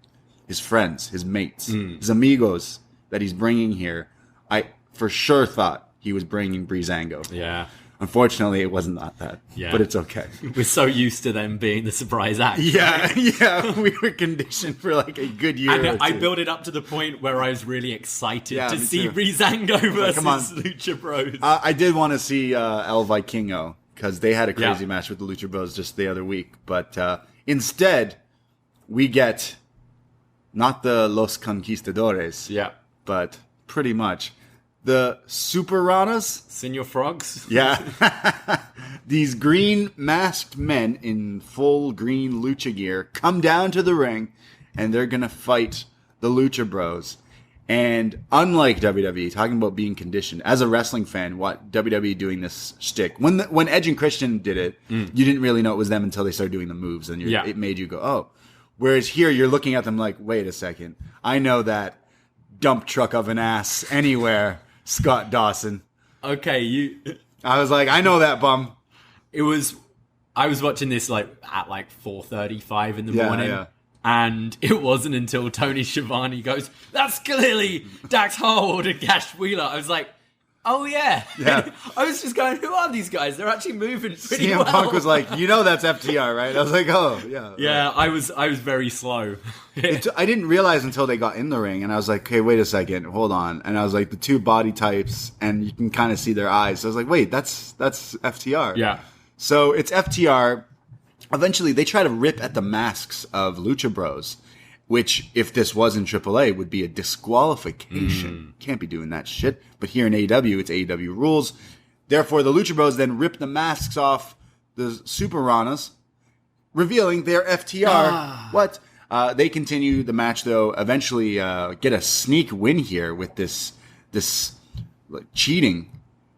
his friends, his mates, his amigos that he's bringing here. I for sure thought he was bringing Breezango. Yeah. Unfortunately, it wasn't that. Yeah. But it's okay. We're so used to them being the surprise act. Yeah, yeah. We were conditioned for like a good year. And I built it up to the point where I was really excited to see Breezango versus Lucha Bros. I did want to see El Vikingo because they had a crazy match with the Lucha Bros just the other week. But instead, we get not the Los Conquistadores. Yeah. But pretty much the Super Ranas. Senior Frogs. Yeah. These green masked men in full green lucha gear come down to the ring and they're going to fight the Lucha Bros. And unlike WWE, talking about being conditioned, as a wrestling fan, what WWE doing this shtick, when Edge and Christian did it, you didn't really know it was them until they started doing the moves and it made you go, oh. Whereas here you're looking at them like, wait a second. I know that dump truck of an ass anywhere. Scott Dawson. Okay, I was like, I know that bum. I was watching this like at like 4:35 in the morning, and it wasn't until Tony Schiavone goes, "That's clearly Dax Harwood and Cash Wheeler." I was like, "Oh yeah." I was just going, "Who are these guys? They're actually moving pretty CM well." Punk was like, "You know that's FTR, right?" I was like, "Oh yeah." Yeah, right. I was very slow. I didn't realize until they got in the ring, and I was like, "Okay, wait a second, hold on." And I was like, the two body types, and you can kind of see their eyes. So I was like, "Wait, that's FTR." Yeah. So it's FTR. Eventually, they try to rip at the masks of Lucha Bros, which, if this was in AAA, would be a disqualification. Can't be doing that shit. But here in AEW, it's AEW rules. Therefore, the Lucha Bros then rip the masks off the Super Ranas, revealing they're FTR. What? They continue the match, though. Eventually, get a sneak win here with this like, cheating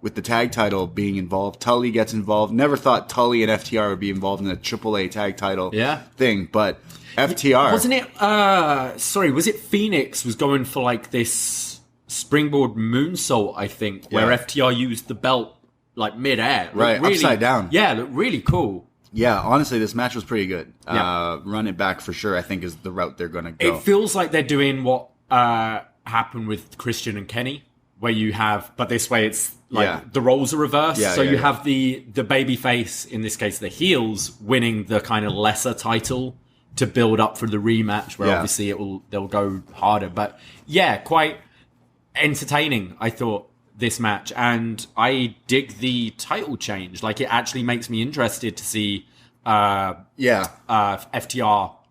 with the tag title being involved. Tully gets involved. Never thought Tully and FTR would be involved in a AAA tag title thing, but FTR. Wasn't it, was it Phoenix was going for like this springboard moonsault, I think, where FTR used the belt like mid-air. Right, really, upside down. Yeah, looked really cool. Yeah, honestly, this match was pretty good. Run it back for sure, I think, is the route they're going to go. It feels like they're doing what happened with Christian and Kenny, where you have, but this way it's like the roles are reversed. You have the baby face, in this case the heels, winning the kind of lesser title to build up for the rematch, where obviously they'll go harder. But yeah, quite entertaining, I thought, this match, and I dig the title change. Like, it actually makes me interested to see FTR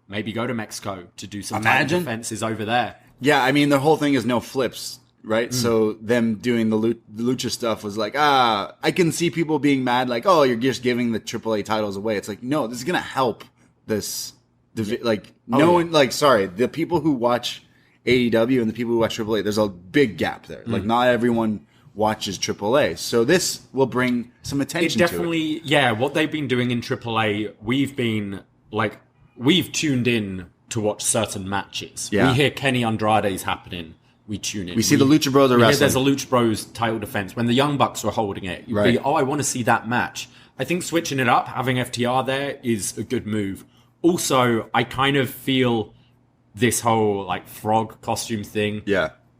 maybe go to Mexico to do some title defenses over there. Yeah, I mean, the whole thing is no flips, right? So them doing the Lucha stuff was like, I can see people being mad, like, oh, you're just giving the AAA titles away. It's like, no, this is going to help this, like, the people who watch AEW and the people who watch AAA, there's a big gap there. Like, not everyone watches AAA. So this will bring some attention to it. Definitely, yeah, what they've been doing in AAA, we've tuned in to watch certain matches. Yeah. We hear Kenny Andrade's happening, we tune in. We see the Lucha Bros are wrestling. There's a Lucha Bros title defense. When the Young Bucks were holding it, you'd be, I want to see that match. I think switching it up, having FTR there, is a good move. Also, I kind of feel this whole like frog costume thing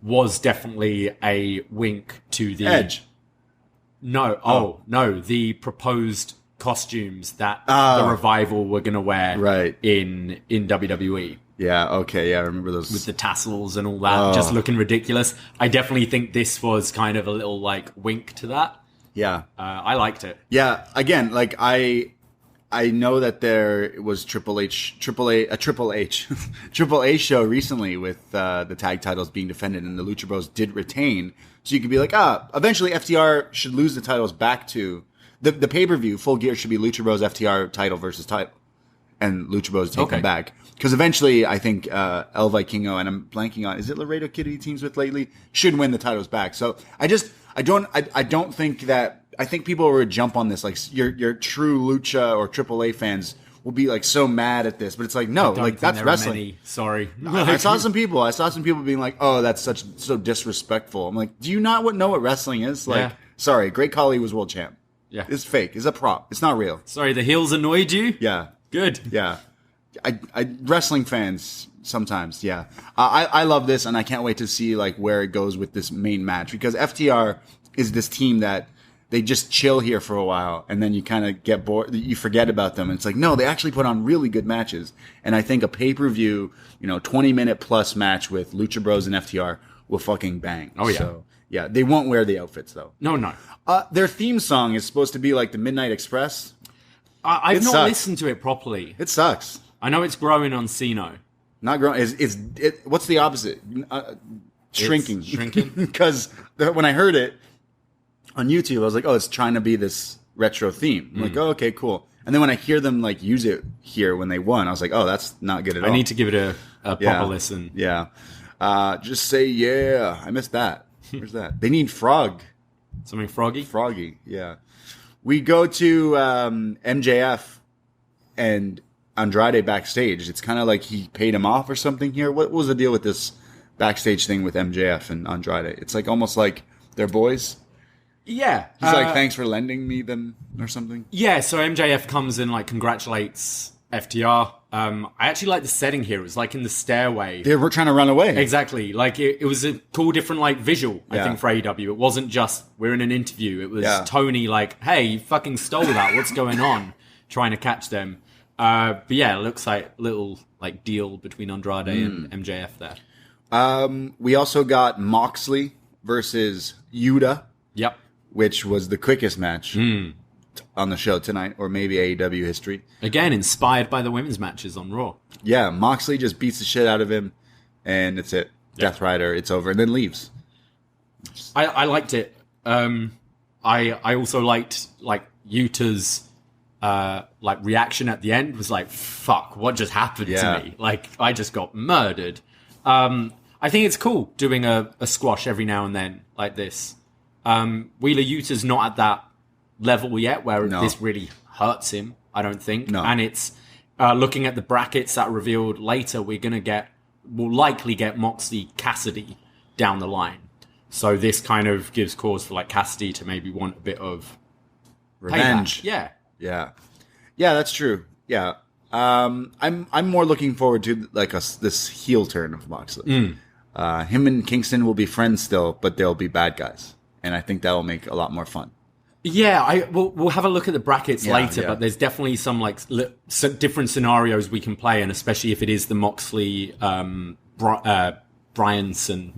was definitely a wink to the Edge. No, the proposed costumes that the Revival were going to wear in WWE. Yeah, okay, yeah, I remember those. With the tassels and all that, just looking ridiculous. I definitely think this was kind of a little, like, wink to that. Yeah. I liked it. Yeah, again, like, I know that there was Triple A show recently with the tag titles being defended, and the Lucha Bros did retain. So you could be like, eventually FTR should lose the titles back to the pay-per-view. Full Gear should be Lucha Bros FTR title versus title, and Lucha Bros take them back. Because eventually, I think El Vikingo, and I'm blanking on, is it Laredo Kid he teams with lately, should win the titles back. So I don't think that. I think people would jump on this, like your true Lucha or AAA fans will be like so mad at this, but it's like no, like that's wrestling. Sorry, I saw some people being like, "Oh, that's so disrespectful." I'm like, do you not know what wrestling is? Like, sorry, Great Khali was world champ. Yeah, it's fake. It's a prop. It's not real. Sorry, the heels annoyed you. Yeah, good. Yeah, I wrestling fans sometimes. Yeah, I love this, and I can't wait to see like where it goes with this main match, because FTR is this team that. They just chill here for a while, and then you kind of get bored. You forget about them. And it's like, no, they actually put on really good matches. And I think a pay-per-view, 20-minute plus match with Lucha Bros and FTR will fucking bang. Oh, yeah. So, yeah, they won't wear the outfits, though. No. Their theme song is supposed to be like the Midnight Express. I've not listened to it properly. It sucks. I know it's growing on Siino. Not growing. What's the opposite? Shrinking. Shrinking? Because when I heard it, on YouTube, I was like, oh, it's trying to be this retro theme. I'm like, oh, okay, cool. And then when I hear them like use it here when they won, I was like, oh, that's not good at all. I need to give it a proper listen. Yeah. Just say, yeah. I missed that. Where's that? They need Frog. Something froggy? Froggy, yeah. We go to MJF and Andrade backstage. It's kind of like he paid him off or something here. What was the deal with this backstage thing with MJF and Andrade? It's like almost like they're boys. Yeah. He's like, thanks for lending me them or something. Yeah, so MJF comes and like congratulates FTR. I actually like the setting here. It was like in the stairway. They were trying to run away. Exactly. Like it was a cool different like visual, I think, for AEW. It wasn't just, we're in an interview. It was Tony like, hey, you fucking stole that. What's going on? Trying to catch them. But yeah, it looks like a little like deal between Andrade and MJF there. We also got Moxley versus Yuta. Yep. Which was the quickest match on the show tonight, or maybe AEW history. Again, inspired by the women's matches on Raw. Yeah, Moxley just beats the shit out of him, and that's it. Yep. Death Rider, it's over, and then leaves. I liked it. I also liked like Yuta's like reaction at the end was like, fuck, what just happened to me? Like, I just got murdered. I think it's cool doing a squash every now and then like this. Wheeler Yuta's not at that level yet where this really hurts him, I don't think. No. And it's looking at the brackets that are revealed later, we'll likely get Moxley Cassidy down the line. So this kind of gives cause for like Cassidy to maybe want a bit of revenge. Payback. Yeah, that's true. Yeah. I'm more looking forward to like this heel turn of Moxley. Him and Kingston will be friends still, but they'll be bad guys. And I think that will make a lot more fun. Yeah, we'll have a look at the brackets later, but there's definitely some like different scenarios we can play, and especially if it is the Moxley Bryan Danielson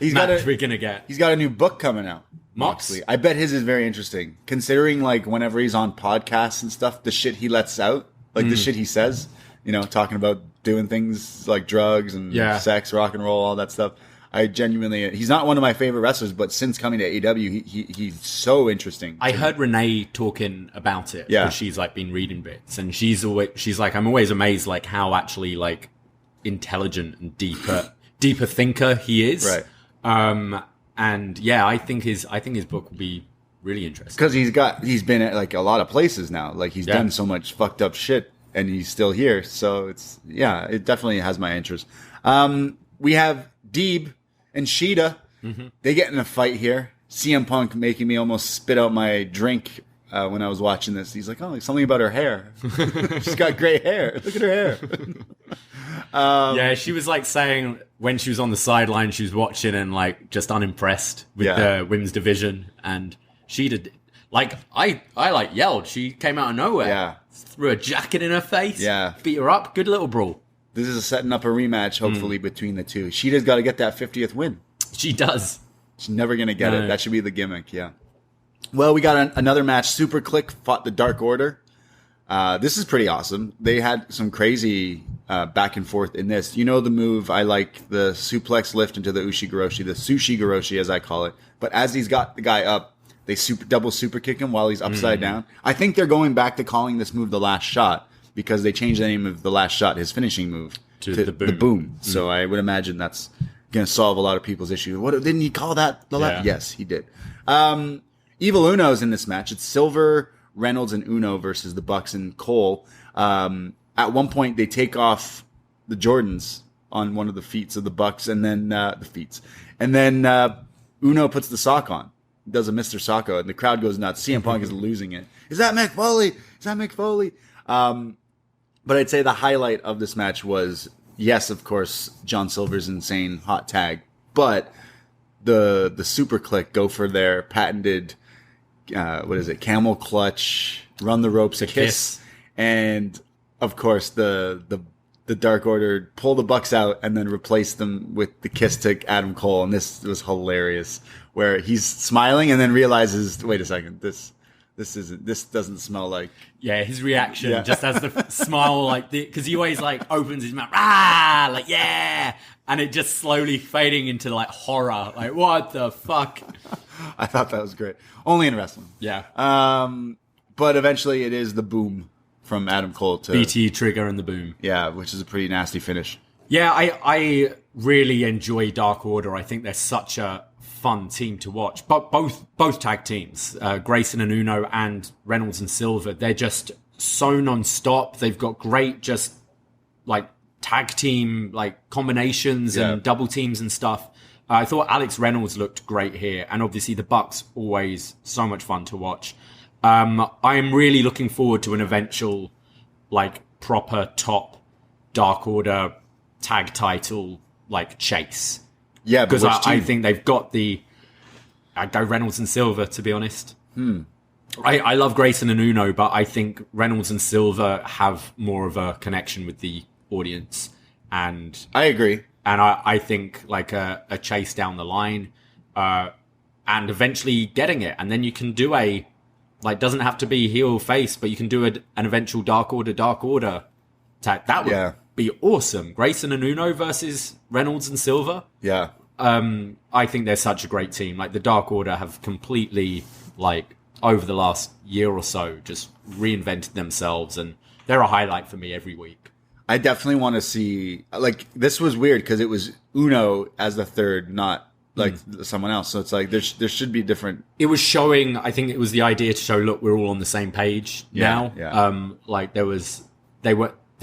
match we're gonna get. He's got a new book coming out. Moxley. I bet his is very interesting, considering like whenever he's on podcasts and stuff, the shit he lets out, like the shit he says, talking about doing things like drugs and sex, rock and roll, all that stuff. I genuinely, he's not one of my favorite wrestlers, but since coming to AEW, he's so interesting. I heard Renee talking about it. Yeah. She's like been reading bits, and she's like, I'm always amazed like how actually like intelligent and deeper thinker he is. Right. And yeah, I think his book will be really interesting. Because he's been at like a lot of places now. Like he's done so much fucked up shit, and he's still here. So it definitely has my interest. We have Deeb and Sheeta, they get in a fight here. CM Punk making me almost spit out my drink when I was watching this. He's like, oh, like something about her hair. She's got great hair. Look at her hair. Yeah, she was like saying when she was on the sideline, she was watching and like just unimpressed with the women's division. And Sheeta, Like, I like yelled. She came out of nowhere. Yeah. Threw a jacket in her face. Yeah. Beat her up. Good little brawl. This is setting up a rematch, hopefully, between the two. She just got to get that 50th win. She does. She's never going to get it. That should be the gimmick, yeah. Well, we got another match. Super Kliq fought the Dark Order. This is pretty awesome. They had some crazy back and forth in this. You know the move, I like the suplex lift into the Ushigoroshi, the Sushi Goroshi as I call it. But as he's got the guy up, they double super kick him while he's upside down. I think they're going back to calling this move the Last Shot because they changed the name of the Last Shot, his finishing move, to the boom. So I would imagine that's going to solve a lot of people's issues. What didn't he call that the last? Yes, he did. Evil Uno's in this match. It's Silver, Reynolds, and Uno versus the Bucks and Cole. At one point, they take off the Jordans on one of the feet of the Bucks, and then Uno puts the sock on, does a Mr. Socko, and the crowd goes nuts. CM Punk is losing it. Is that Mick Foley? Is that Mick Foley? But I'd say the highlight of this match was, yes, of course, John Silver's insane hot tag, but the Super Kliq go for their patented, camel clutch, run the ropes, a kiss. And of course, the Dark Order pull the Bucks out and then replace them with the kiss to Adam Cole. And this was hilarious, where he's smiling and then realizes, wait a second, this doesn't smell like. Yeah, his reaction just has the smile, because he always opens his mouth, and it just slowly fading into horror. Like, what the fuck? I thought that was great. Only in wrestling. Yeah. But eventually it is the boom from Adam Cole to BT Trigger and the boom. Yeah, which is a pretty nasty finish. Yeah, I really enjoy Dark Order. I think they're such a fun team to watch. But both tag teams, Grayson and Uno and Reynolds and Silver, they're just so non-stop. They've got great tag team combinations and double teams and stuff. I thought Alex Reynolds looked great here, and obviously the Bucks always so much fun to watch. I'm really looking forward to an eventual proper top Dark Order tag title chase. Yeah, because I think they've got I'd go Reynolds and Silver, to be honest. I love Grayson and Uno, but I think Reynolds and Silver have more of a connection with the audience. And I agree. And I think a chase down the line, and eventually getting it. And then you can do doesn't have to be heel face, but you can do an eventual Dark Order tag. That would be awesome. Grayson and Uno versus Reynolds and Silver. Yeah. I think they're such a great team. The Dark Order have completely, over the last year or so, just reinvented themselves, and they're a highlight for me every week. I definitely want to see, this was weird because it was Uno as the third, not someone else. So it's there should be different. It was showing, I think it was the idea to show, look, we're all on the same page now. Yeah. They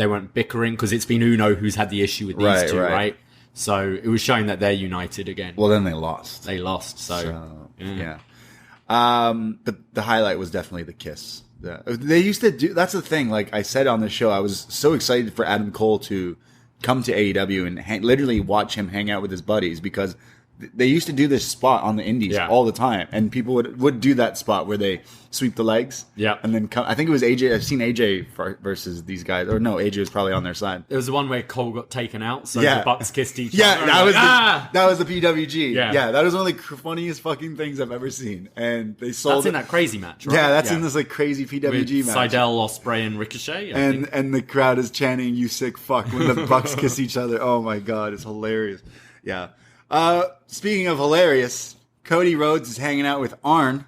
weren't bickering because it's been Uno who's had the issue with these two, right? So it was showing that they're united again. Well, then they lost. So yeah. But the highlight was definitely the kiss. They used to do. That's the thing. Like I said on the show, I was so excited for Adam Cole to come to AEW and literally watch him hang out with his buddies, because they used to do this spot on the indies all the time, and people would do that spot where they sweep the legs, and then come. I think it was AJ. I've seen AJ versus these guys, or no, AJ was probably on their side. It was the one where Cole got taken out, so the Bucks kissed each other. Yeah, that was the PWG. Yeah, that was one of the funniest fucking things I've ever seen, and they sold. That's in that crazy match, right? Yeah, that's in this crazy PWG match. Seidel, Ospreay, and Ricochet, and the crowd is chanting "You sick fuck" when the Bucks kiss each other. Oh my god, it's hilarious. Yeah. Speaking of hilarious, Cody Rhodes is hanging out with Arn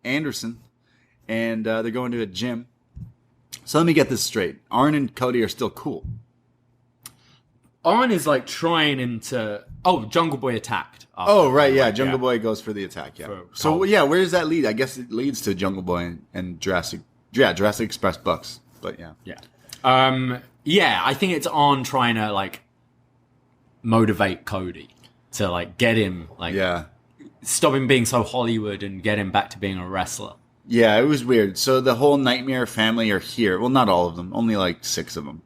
Anderson, and they're going to a gym. So let me get this straight. Arn and Cody are still cool. Arn is trying him to... Oh, Jungle Boy attacked. Oh, right, yeah. Jungle Boy goes for the attack, yeah. So, where does that lead? I guess it leads to Jungle Boy and Jurassic Express Bucks, but yeah. Yeah. I think it's Arn trying to, motivate Cody to get him stop him being so Hollywood and get him back to being a wrestler. Yeah, it was weird. So the whole Nightmare family are here. Well, not all of them, only 6 of them,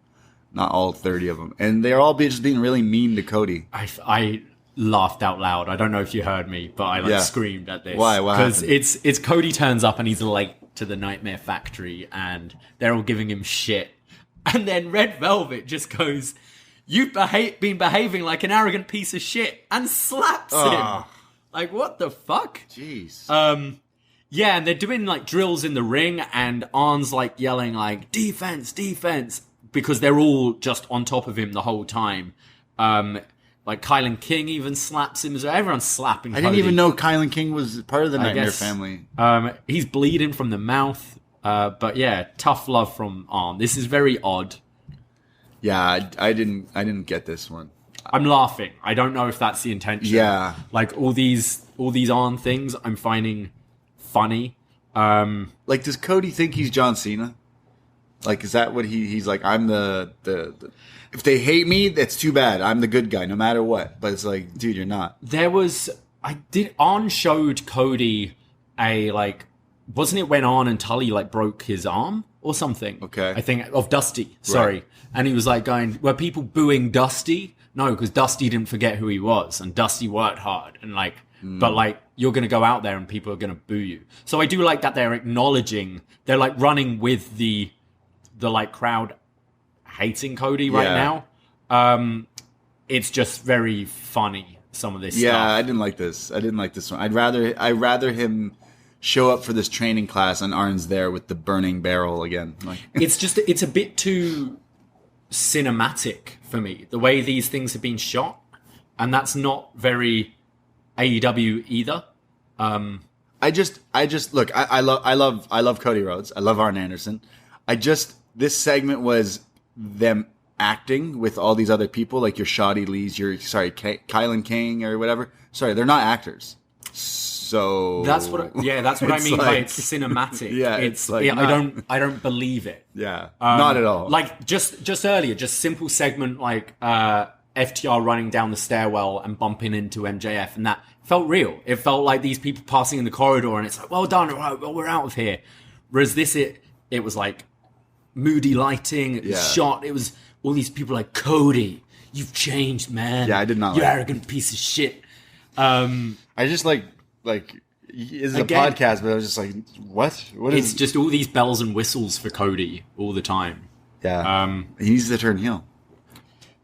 not all 30 of them, and they're all just being really mean to Cody. I laughed out loud. I don't know if you heard me, but I screamed at this. Why? What happened? Because it's Cody turns up and he's late to the Nightmare Factory, and they're all giving him shit. And then Red Velvet just goes, "You've been behaving like an arrogant piece of shit," and slaps him. Like, what the fuck? Jeez. Yeah, and they're doing like drills in the ring, and Arn's like yelling like defense, defense, because they're all just on top of him the whole time. Like Kylan King even slaps him. Everyone's slapping Cody. I didn't even know Kylan King was part of the Nightmare family. He's bleeding from the mouth. But yeah, tough love from Arn. This is very odd. Yeah, I didn't get this one. I'm laughing. I don't know if that's the intention. Yeah. Like all these Arn things I'm finding funny. Like, does Cody think he's John Cena? Like, is that what he's like? I'm the if they hate me, that's too bad. I'm the good guy, no matter what. But it's like, dude, you're not. Arn showed Cody wasn't it when Arn and Tully like broke his arm or something? Okay. I think of Dusty. Sorry. Right. And he was like going, were people booing Dusty? No, because Dusty didn't forget who he was, and Dusty worked hard, and but like you're gonna go out there and people are gonna boo you. So I do like that they're acknowledging, they're like running with the like crowd hating Cody right now. It's just very funny, some of this stuff. Yeah, I didn't like this. I didn't like this one. I'd rather him show up for this training class and Arn's there with the burning barrel again. Like it's a bit too cinematic for me, the way these things have been shot, and that's not very AEW either. I just look, I love Cody Rhodes. I love Arn Anderson. This segment was them acting with all these other people, like your Shoddy Lees, Kylan King or whatever. Sorry, they're not actors. So that's what I mean by it's cinematic. Yeah, it's like I don't believe it. Yeah, not at all. Like just earlier, just simple segment like FTR running down the stairwell and bumping into MJF, and that felt real. It felt like these people passing in the corridor, and it's like, well done, right, well, we're out of here. Whereas this, it was like moody lighting, it was shot. It was all these people like, Cody, you've changed, man. Yeah, I did not. You arrogant piece of shit. I just like it's a podcast, but I was just like, what? What is? It's just all these bells and whistles for Cody all the time. Yeah, he needs to turn heel.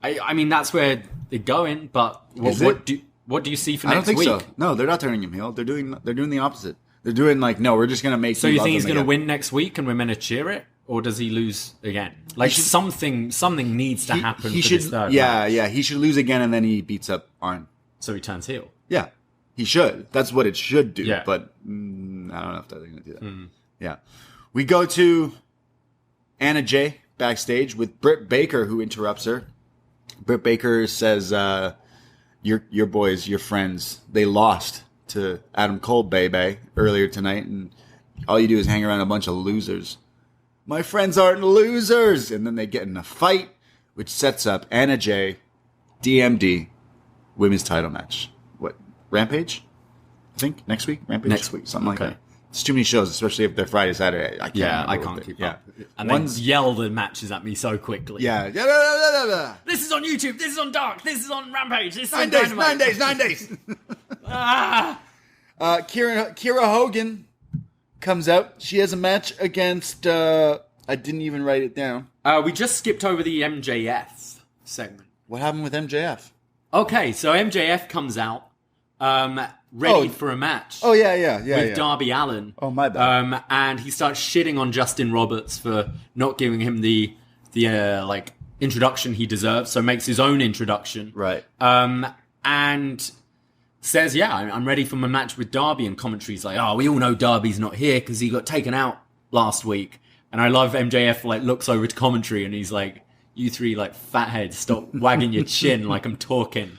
I mean, that's where they're going. But what do you see for next week? I don't think so. No, they're not turning him heel. They're doing the opposite. They're doing like, no, we're just gonna make. So you think he's gonna win next week, and we're meant to cheer it, or does he lose again? Like something needs to happen. He should. Third match. He should lose again, and then he beats up Arn. So he turns heel. Yeah. He should. That's what it should do. Yeah. But I don't know if they're going to do that. Yeah. We go to Anna Jay backstage with Britt Baker, who interrupts her. Britt Baker says, your boys, your friends, they lost to Adam Cole, baby, earlier tonight, and all you do is hang around a bunch of losers. My friends aren't losers! And then they get in a fight, which sets up Anna Jay, DMD, women's title match. Rampage? I think next week? Rampage? Next week. Something like that. It's too many shows, especially if they're Friday, Saturday. I can't keep up. And then yell the matches at me so quickly. Yeah. This is on YouTube. This is on Dark. This is on Rampage. This is 9 days. 9 days. 9 days. Kiera Hogan comes out. She has a match against... I didn't even write it down. We just skipped over the MJF segment. What happened with MJF? Okay, so MJF comes out. Ready for a match. Oh, yeah. With Darby Allin. Oh, my bad. And he starts shitting on Justin Roberts for not giving him the introduction he deserves, so makes his own introduction. Right. And says, I'm ready for my match with Darby, and commentary's like, we all know Darby's not here because he got taken out last week. And I love MJF, looks over to commentary and he's like, you three, fatheads, stop wagging your chin like I'm talking.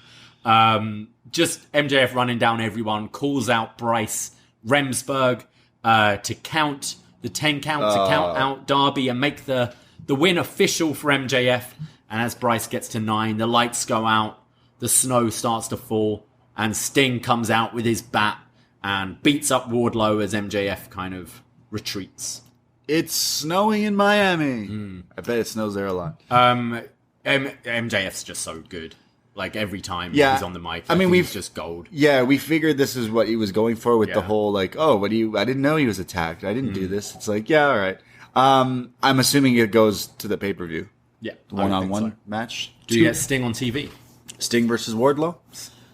Just MJF running down everyone, calls out Bryce Remsburg to count the 10 count to count out Darby and make the win official for MJF. And as Bryce gets to 9, the lights go out, the snow starts to fall, and Sting comes out with his bat and beats up Wardlow as MJF kind of retreats. It's snowing in Miami. I bet it snows there a lot. MJF's just so good. Like every time he's on the mic. I mean, he's just gold. Yeah, we figured this is what he was going for with the whole like, oh, I didn't know he was attacked. I didn't do this. It's like, yeah, all right. I'm assuming it goes to the pay-per-view. Yeah. One-on-one match. Do you get Sting on TV? Sting versus Wardlow?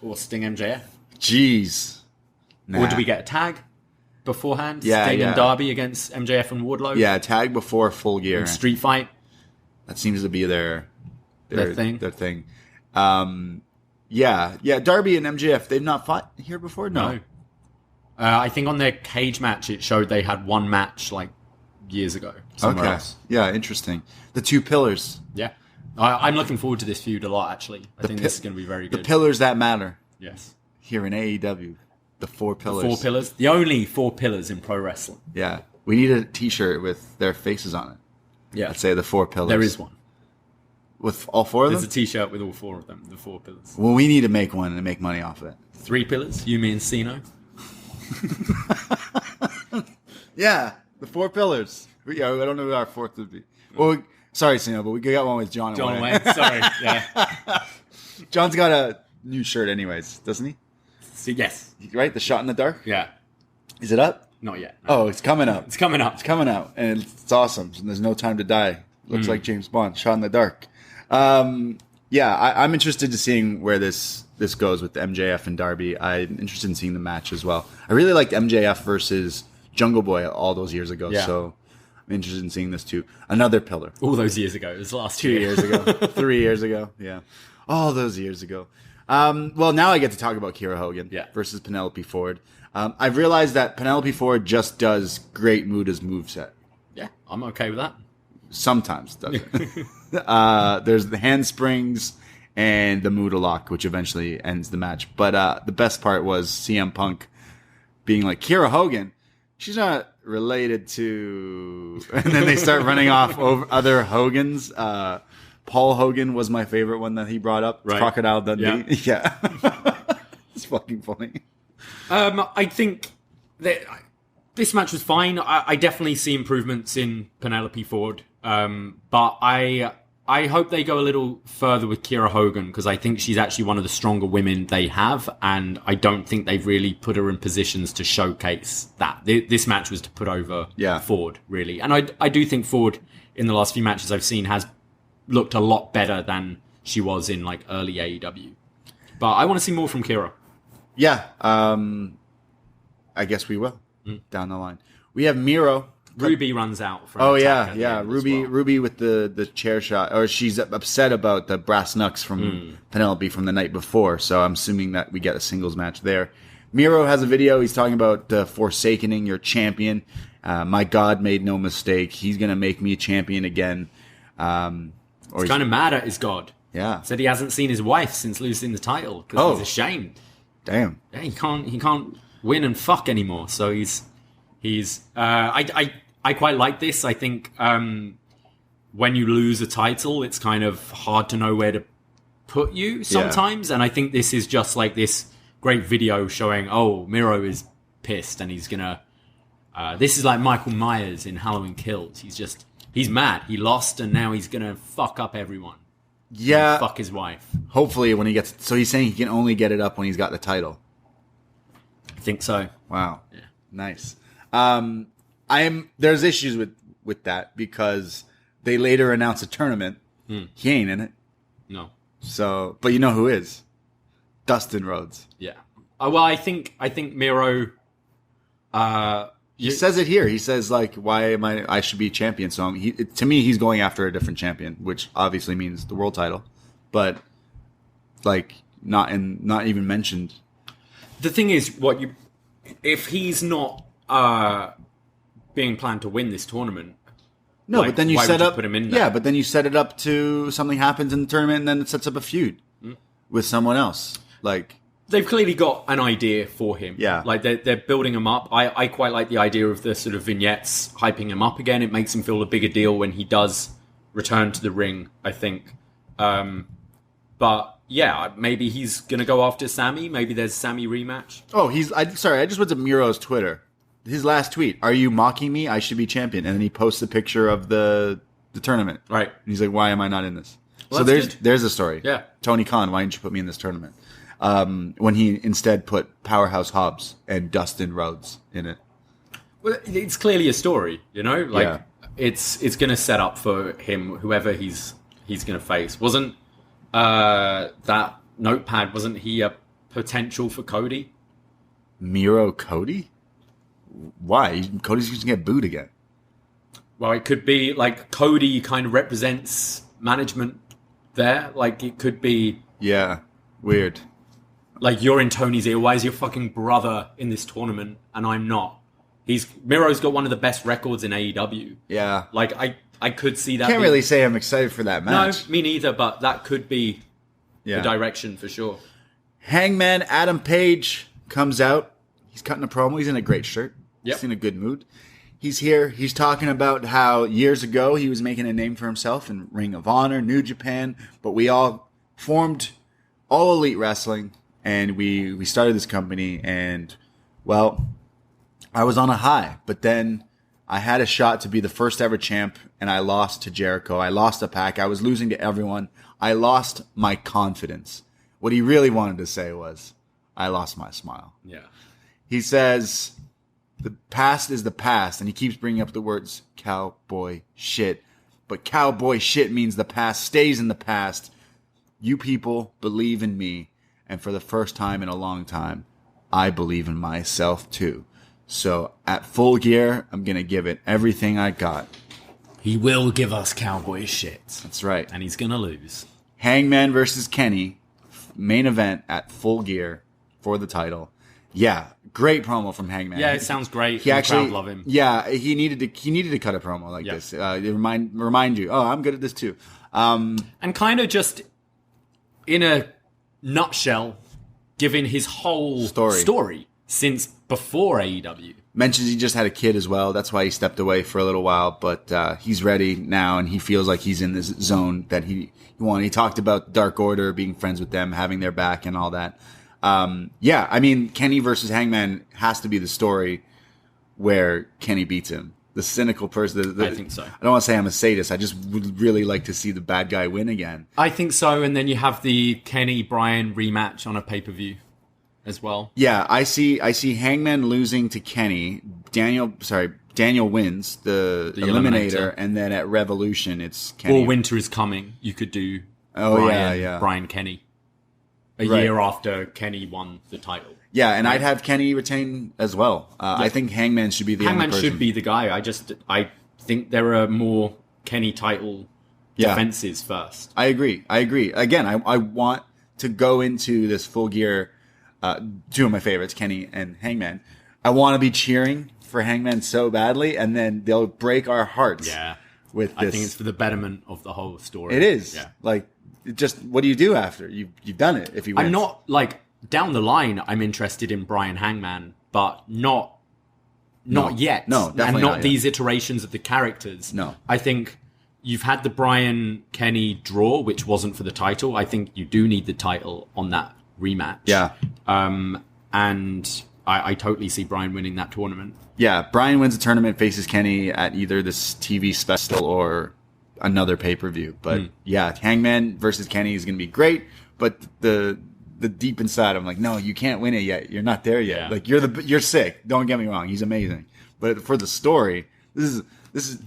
Or Sting MJF? Jeez. Nah. Or do we get a tag beforehand? Yeah, Sting and Darby against MJF and Wardlow? Yeah, tag before Full Gear. And Street Fight? That seems to be their thing. Their thing. Yeah, Darby and MJF, they've not fought here before? No. I think on their cage match, it showed they had one match like years ago. Somewhere else. Yeah, interesting. The two pillars. Yeah. I'm looking forward to this feud a lot, actually. I think this is going to be very good. The pillars that matter. Yes. Here in AEW. The 4 pillars. The 4 pillars. The only 4 pillars in pro wrestling. Yeah. We need a t-shirt with their faces on it. Yeah. Let's say the 4 pillars. There is one. With all 4 of them? There's a t-shirt with all 4 of them. The 4 pillars. Well, we need to make one and make money off of it. 3 pillars? You, me, and Siino? Yeah. The 4 pillars. Yeah, I don't know who our 4th would be. Well, sorry, Siino, but we got one with John. John Wayne. Sorry. Yeah. John's got a new shirt anyways, doesn't he? Yes. Right? The Shot in the Dark? Yeah. Is it up? Not yet. No. Oh, it's coming up. It's coming up. It's coming out. And it's awesome. And there's no time to die. Looks like James Bond. Shot in the Dark. Yeah, I'm interested to seeing where this goes with MJF and Darby. I'm interested in seeing the match as well. I really liked MJF versus Jungle Boy all those years ago. Yeah. So I'm interested in seeing this too. Another pillar. All those years ago. It was last 2 years ago. 3 years ago. Yeah. All those years ago. Well, now I get to talk about Kiera Hogan versus Penelope Ford. I've realized that Penelope Ford just does Great Muda's moveset. Yeah, I'm okay with that. Sometimes does it. There's the handsprings and the Muda lock, which eventually ends the match. But the best part was CM Punk being like, Kiera Hogan, she's not related to... And then they start running off over other Hogans. Paul Hogan was my favorite one that he brought up. Right. Crocodile Dundee. Yeah. It's fucking funny. I think that this match was fine. I definitely see improvements in Penelope Ford. But I hope they go a little further with Kiera Hogan because I think she's actually one of the stronger women they have. And I don't think they've really put her in positions to showcase that. This match was to put over Ford, really. And I do think Ford, in the last few matches I've seen, has looked a lot better than she was in like early AEW. But I want to see more from Kiera. Yeah, I guess we will down the line. We have Miro. Ruby runs out. Ruby with the chair shot, or she's upset about the brass knucks from Penelope from the night before. So I'm assuming that we get a singles match there. Miro has a video. He's talking about forsakening your champion. My God made no mistake. He's gonna make me a champion again. He's kind of mad at his God. Yeah, said he hasn't seen his wife since losing the title because he's ashamed. Damn. Yeah, he can't win and fuck anymore. So he's I quite like this. I think when you lose a title, it's kind of hard to know where to put you sometimes. And I think this is just like this great video showing, Miro is pissed and he's gonna this is like Michael Myers in Halloween Kills. He's mad. He lost and now he's gonna fuck up everyone. Yeah. Fuck his wife. Hopefully when he gets... So he's saying he can only get it up when he's got the title. I think so. Wow. Yeah. Nice. There's issues with that because they later announce a tournament. He ain't in it. No. So, but you know who is? Dustin Rhodes. Yeah. Well, I think Miro... he says it here. He says, like, why am I should be champion. So to me, he's going after a different champion, which obviously means the world title, but like not even mentioned. The thing is, if he's not being planned to win this tournament, but then you set up, put him in there? Yeah, but then you set it up to something happens in the tournament, and then it sets up a feud with someone else, like. They've clearly got an idea for him. Yeah. Like, they're building him up. I quite like the idea of the sort of vignettes hyping him up again. It makes him feel a bigger deal when he does return to the ring, I think. But, yeah, maybe he's going to go after Sammy. Maybe there's a Sammy rematch. Oh, I just went to Miro's Twitter. His last tweet, "Are you mocking me? I should be champion." And then he posts a picture of the tournament. Right. And he's like, "Why am I not in this?" Well, so there's a story. Yeah. Tony Khan, why didn't you put me in this tournament? When he instead put Powerhouse Hobbs and Dustin Rhodes in it. Well, it's clearly a story, it's going to set up for him, whoever he's going to face. Wasn't that notepad, wasn't he a potential for Cody? Miro Cody? Why? Cody's going to get booed again. Well, it could be like Cody kind of represents management there. Like it could be... Yeah, weird. Like you're in Tony's ear. Why is your fucking brother in this tournament and I'm not? Miro's got one of the best records in AEW. Yeah. Like I could see that. Can't really say I'm excited for that match. No, me neither, but that could be the direction for sure. Hangman Adam Page comes out. He's cutting a promo. He's in a great shirt. Yep. He's in a good mood. He's here. He's talking about how years ago he was making a name for himself in Ring of Honor, New Japan, but we all formed All Elite Wrestling, and we started this company, and, well, I was on a high, but then I had a shot to be the first ever champ, and I lost to Jericho. I lost a pack. I was losing to everyone. I lost my confidence. What he really wanted to say was, I lost my smile. Yeah. He says, the past is the past, and he keeps bringing up the words cowboy shit. But cowboy shit means the past stays in the past. You people believe in me, and for the first time in a long time, I believe in myself too. So at Full Gear, I'm going to give it everything I got. He will give us cowboy shit. That's right. And he's going to lose. Hangman versus Kenny, main event at Full Gear for the title. Yeah, great promo from Hangman. Yeah, it sounds great. He actually, crowd love him. Yeah, he needed to cut a promo like this. Remind you. Oh, I'm good at this too. And kind of just in a nutshell, giving his whole story since before AEW. Mentions he just had a kid as well. That's why he stepped away for a little while, but he's ready now, and he feels like he's in this zone that he wanted. He talked about Dark Order, being friends with them, having their back, and all that. Yeah, I mean, Kenny versus Hangman has to be the story where Kenny beats him. The cynical person. I think so. I don't want to say I'm a sadist. I just would really like to see the bad guy win again. I think so, and then you have the Kenny-Bryan rematch on a pay-per-view as well. Yeah, I see Hangman losing to Kenny. Daniel wins the Eliminator, and then at Revolution, it's Kenny. Or Winter is Coming. You could do Bryan Kenny. A year after Kenny won the title. Yeah, and I'd have Kenny retain as well. I think Hangman should be the only person. Hangman should be the guy. I think there are more Kenny title defenses first. I agree. Again, I want to go into this Full Gear, two of my favorites, Kenny and Hangman. I want to be cheering for Hangman so badly, and then they'll break our hearts. Yeah. With this. I think it's for the betterment of the whole story. It is. Yeah. Like, just what do you do after you've done it? If you win, I'm not like down the line. I'm interested in Bryan Hangman, but not yet. No, definitely and not not these iterations of the characters. No, I think you've had the Bryan Kenny draw, which wasn't for the title. I think you do need the title on that rematch. Yeah. And I totally see Bryan winning that tournament. Yeah, Bryan wins the tournament, faces Kenny at either this TV special or another pay-per-view. But yeah, Hangman versus Kenny is going to be great. But the deep inside, I'm like, no, you can't win it yet. You're not there yet. Yeah. Like you're sick. Don't get me wrong. He's amazing. But for the story, this is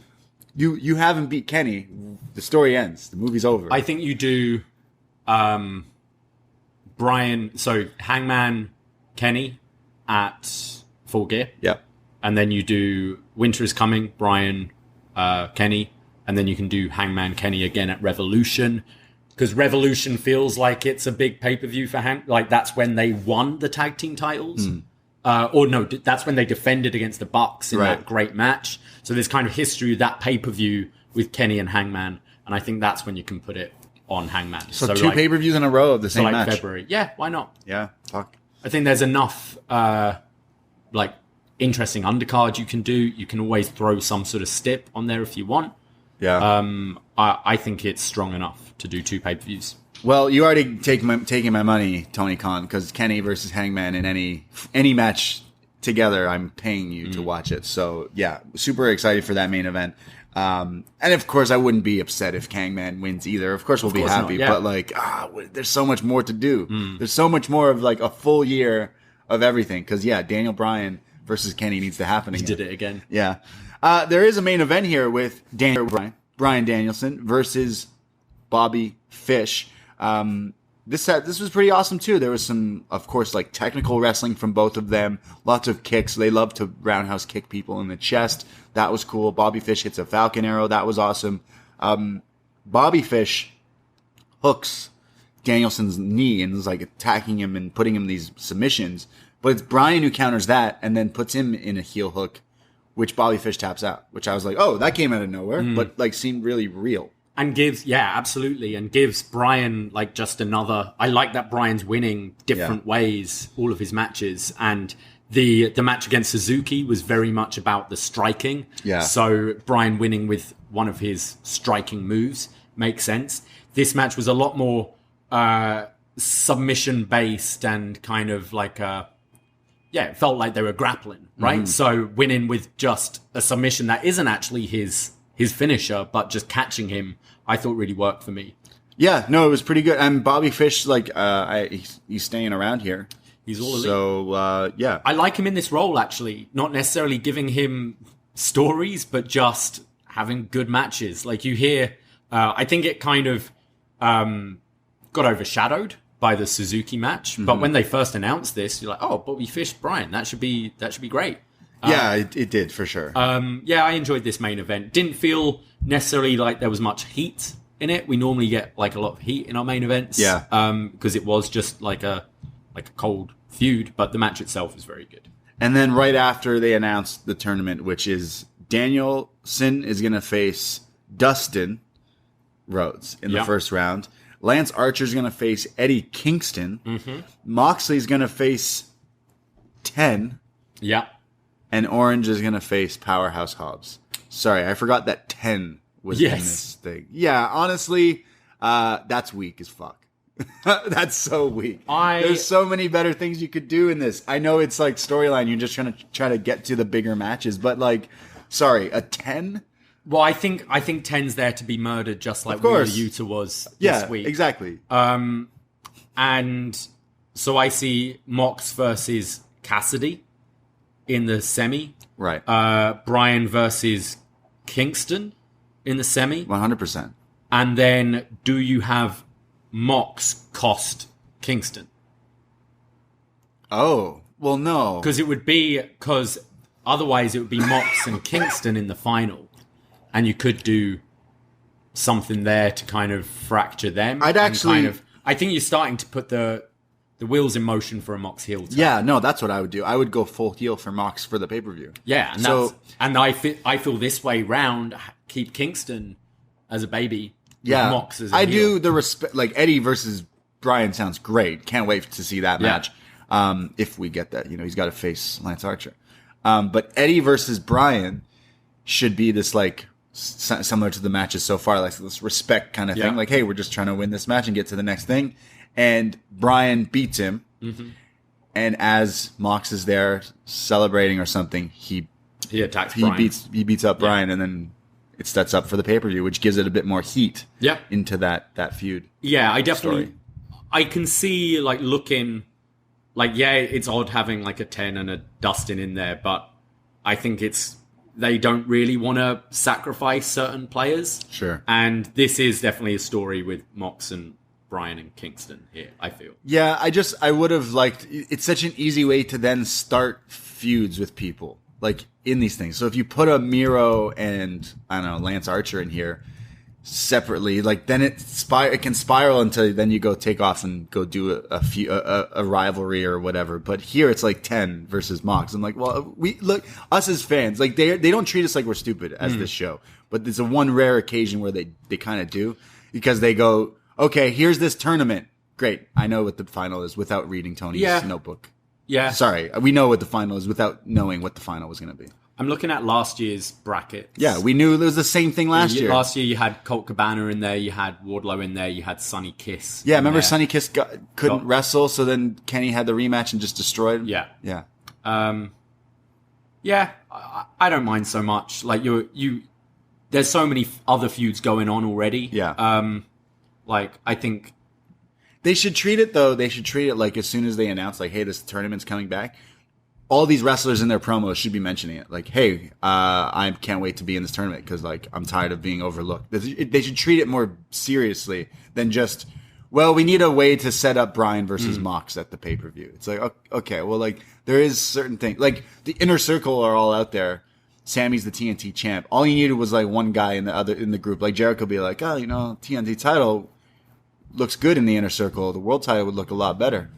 you haven't beat Kenny. The story ends. The movie's over. I think you do Bryan. So Hangman Kenny at Full Gear. Yep. And then you do Winter is Coming, Bryan Kenny. And then you can do Hangman Kenny again at Revolution. Because Revolution feels like it's a big pay-per-view for like that's when they won the tag team titles. Or no, that's when they defended against the Bucks in that great match. So there's kind of history of that pay-per-view with Kenny and Hangman. And I think that's when you can put it on Hangman. So two pay-per-views in a row of the same match. February. Yeah, why not? Yeah, fuck. I think there's enough interesting undercard you can do. You can always throw some sort of stip on there if you want. Yeah. I think it's strong enough to do two pay-per-views. Well, you already taking my money, Tony Khan, because Kenny versus Hangman in any match together, I'm paying you to watch it. So yeah, super excited for that main event. And of course, I wouldn't be upset if Hangman wins either. Of course, we'll be happy. But like, there's so much more to do. There's so much more of like a full year of everything. Because Daniel Bryan versus Kenny needs to happen again. He did it again. Yeah. There is a main event here with Bryan Danielson versus Bobby Fish. This was pretty awesome too. There was some, of course, like technical wrestling from both of them. Lots of kicks. They love to roundhouse kick people in the chest. That was cool. Bobby Fish hits a Falcon Arrow. That was awesome. Bobby Fish hooks Danielson's knee and is like attacking him and putting him these submissions. But it's Bryan who counters that and then puts him in a heel hook, which Bobby Fish taps out. Which I was like, oh, that came out of nowhere, but like seemed really real. And gives, absolutely. And gives Bryan like just another, I like that Bryan's winning different ways, all of his matches. And the match against Suzuki was very much about the striking. Yeah. So Bryan winning with one of his striking moves makes sense. This match was a lot more submission based and kind of like it felt like they were grappling, right? So winning with just a submission that isn't actually his finisher, but just catching him, I thought really worked for me. Yeah, no, it was pretty good. And Bobby Fish, like, he's staying around here. He's all elite. So, yeah. I like him in this role, actually. Not necessarily giving him stories, but just having good matches. Like, you hear, I think it kind of got overshadowed by the Suzuki match. But when they first announced this, you're like, oh, Bobby Fish, Bryan, that should be great. Yeah, it did, for sure. I enjoyed this main event. Didn't feel necessarily like there was much heat in it. We normally get like a lot of heat in our main events. Yeah. Because it was just like a cold feud, but the match itself was very good. And then right after they announced the tournament, which is Danielson is going to face Dustin Rhodes in the first round. Lance Archer's going to face Eddie Kingston. Moxley's going to face 10. Yeah. And Orange is going to face Powerhouse Hobbs. Sorry, I forgot that 10 was in this thing. Yeah, honestly, that's weak as fuck. That's so weak. There's so many better things you could do in this. I know it's like storyline. You're just trying to get to the bigger matches. But like, sorry, a 10? Well, I think 10's there to be murdered just like Yuta was this week. Yeah, exactly. And so I see Mox versus Cassidy in the semi. Right. Bryan versus Kingston in the semi. 100%. And then do you have Mox cost Kingston? Oh, well, no. Because otherwise it would be Mox and Kingston in the final. And you could do something there to kind of fracture them. I think you're starting to put the wheels in motion for a Mox heel turn. Yeah, no, that's what I would do. I would go full heel for Mox for the pay-per-view. Yeah, and I feel this way round, keep Kingston as a baby. Yeah, Mox as a heel. do the respect, like Eddie versus Bryan sounds great. Can't wait to see that match. If we get that, he's got to face Lance Archer. But Eddie versus Bryan should be this like similar to the matches so far, like this respect kind of thing. Like, hey, we're just trying to win this match and get to the next thing. And Bryan beats him. And as Mox is there celebrating or something, he attacks Bryan. He beats up Bryan, and then it sets up for the pay-per-view, which gives it a bit more heat into that feud. Yeah, I definitely story. I can see like looking like it's odd having like a 10 and a Dustin in there, but I think they don't really want to sacrifice certain players. Sure. And this is definitely a story with Mox and Bryan and Kingston here, I feel. Yeah, I would have liked, it's such an easy way to then start feuds with people, like in these things. So if you put a Miro and, I don't know, Lance Archer in here separately, like then it can spiral until then you go take off and go do a rivalry or whatever. But here it's like 10 versus Mox. I'm like, well, we look, us as fans, like they don't treat us like we're stupid as this show, but there's a one rare occasion where they kind of do, because they go, okay, here's this tournament. Great. I know what the final is without reading Tony's notebook. Yeah. Sorry. We know what the final is without knowing what the final was going to be. I'm looking at last year's bracket. Yeah, we knew it was the same thing last year. Last year you had Colt Cabana in there, you had Wardlow in there, you had Sonny Kiss. Yeah, remember Sonny Kiss couldn't wrestle, so then Kenny had the rematch and just destroyed him? Yeah. Yeah. I don't mind so much. Like there's there's so many other feuds going on already. Yeah. Like, I think they should treat it like as soon as they announce, like, hey, this tournament's coming back, all these wrestlers in their promos should be mentioning it. Like, hey, I can't wait to be in this tournament because, like, I'm tired of being overlooked. They should treat it more seriously than just, well, we need a way to set up Bryan versus Mox at the pay-per-view. It's like, okay, well, like, there is certain things. Like, the Inner Circle are all out there. Sammy's the TNT champ. All you needed was, like, one guy in the group. Like, Jericho be like, oh, TNT title looks good in the Inner Circle. The world title would look a lot better.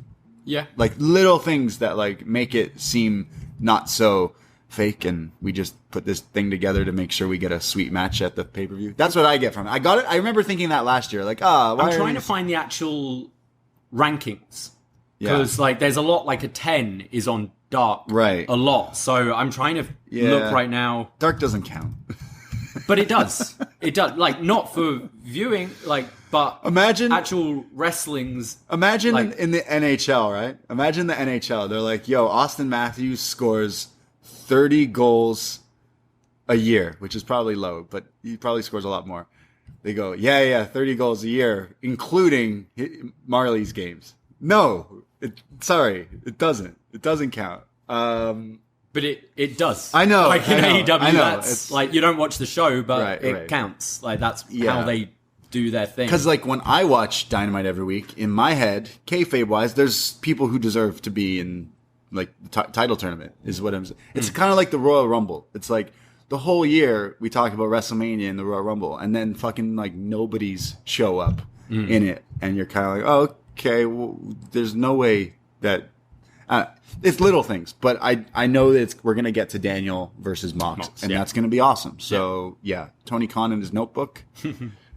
Yeah. Like, little things that, like, make it seem not so fake, and we just put this thing together to make sure we get a sweet match at the pay-per-view. That's what I get from it. I got it. I remember thinking that last year. Like, I'm trying to find the actual rankings. Because, like, there's a lot, like, a 10 is on Dark. Right. A lot. So I'm trying to look right now. Dark doesn't count. But it does. It does. Like, not for viewing, like, but imagine actual wrestling's. Imagine like, in the NHL, right? Imagine the NHL. They're like, yo, Austin Matthews scores 30 goals a year, which is probably low, but he probably scores a lot more. They go, yeah, 30 goals a year, including Marley's games. No, it doesn't. It doesn't count. But it does. I know. Like in AEW, that's it's, like you don't watch the show, but it right. counts. Like that's how they do their thing. Because like when I watch Dynamite every week, in my head, kayfabe wise, there's people who deserve to be in like the title tournament. Is what I'm saying. It's kind of like the Royal Rumble. It's like the whole year we talk about WrestleMania and the Royal Rumble, and then fucking like nobody's show up in it, and you're kind of like, oh, okay, well, there's no way that. It's little things, but I know that we're going to get to Daniel versus Mox, and that's going to be awesome. So yeah, Tony Khan and his notebook,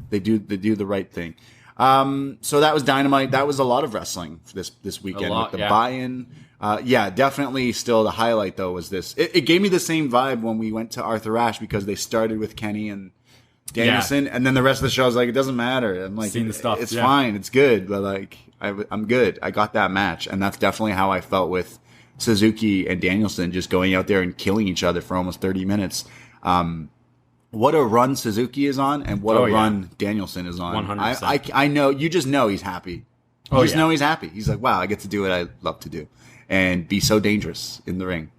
they do the right thing. So that was Dynamite. That was a lot of wrestling this weekend with the buy-in. Definitely still the highlight though was this. It gave me the same vibe when we went to Arthur Ashe because they started with Kenny and Danielson, and then the rest of the show I was like, it doesn't matter. I'm like, it's fine, it's good, but like I'm good. I got that match, and that's definitely how I felt with Suzuki and Danielson just going out there and killing each other for almost 30 minutes. What a run Suzuki is on, and what a run Danielson is on. 100%. I know, you just know he's happy. You just know he's happy. He's like, wow, I get to do what I love to do and be so dangerous in the ring.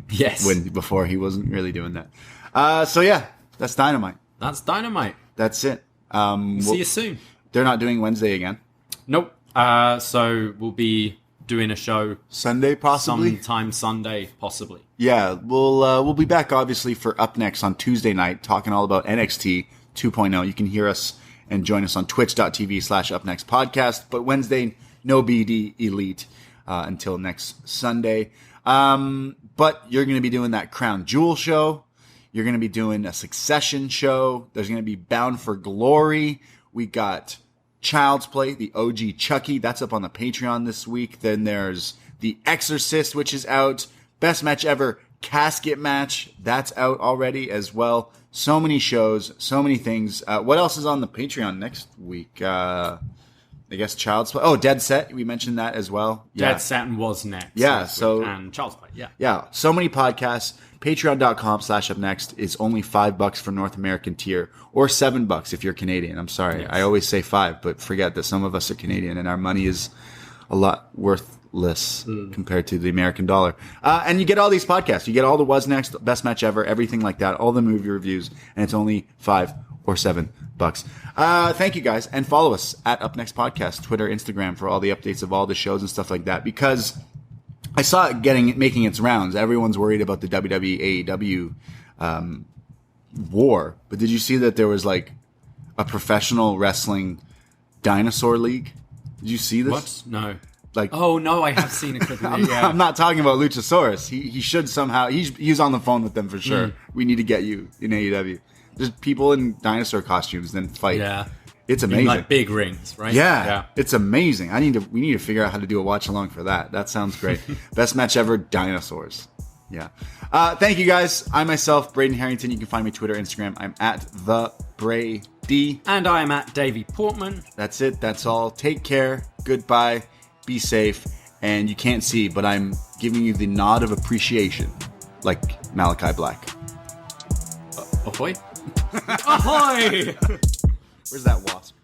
Yes. Before he wasn't really doing that. So yeah, that's Dynamite. That's Dynamite. That's it. See you soon. They're not doing Wednesday again. Nope. So we'll be doing a show Sunday, possibly. Sometime Sunday, possibly. Yeah, we'll be back obviously for UpNXT on Tuesday night, talking all about NXT 2.0. You can hear us and join us on twitch.tv/upnextpodcast. But Wednesday, no BDElite until next Sunday. But you're going to be doing that Crown Jewel show. You're going to be doing a Succession show. There's going to be Bound for Glory. We got Child's Play, the OG Chucky. That's up on the Patreon this week. Then there's The Exorcist, which is out. Best Match Ever Casket Match. That's out already as well. So many shows, so many things. What else is on the Patreon next week? I guess Child's Play. Oh, Dead Set. We mentioned that as well. Yeah. Dead Set and Was Next. Yeah. So and Child's Play. Yeah. Yeah. So many podcasts. Patreon.com/upnext is only $5 for North American tier, or $7 if you're Canadian. I'm sorry. Yes. I always say $5, but forget that some of us are Canadian and our money is a lot worthless compared to the American dollar. And you get all these podcasts. You get all the Was Next, Best Match Ever, everything like that, all the movie reviews, and it's only $5 or $7. Thank you guys, and follow us at UpNext Podcast, Twitter, Instagram for all the updates of all the shows and stuff like that, because I saw it making its rounds. Everyone's worried about the WWE AEW war, but did you see that there was like a professional wrestling dinosaur league? Did you see this? What? No. Like, oh no, I have seen a clip of it. Yeah. I'm not talking about Luchasaurus. He should somehow. He's on the phone with them for sure. We need to get you in AEW. There's people in dinosaur costumes then fight. Yeah. It's amazing. In like big rings, right? Yeah. It's amazing. We need to figure out how to do a watch along for that. That sounds great. Best Match Ever Dinosaurs. Yeah. Thank you guys. I myself, Braden Herrington. You can find me Twitter, Instagram. I'm at the Brady. And I am at Davie Portman. That's it. That's all. Take care. Goodbye. Be safe. And you can't see, but I'm giving you the nod of appreciation, like Malakai Black. Oh. Ahoy! Ahoy! Where's that wasp?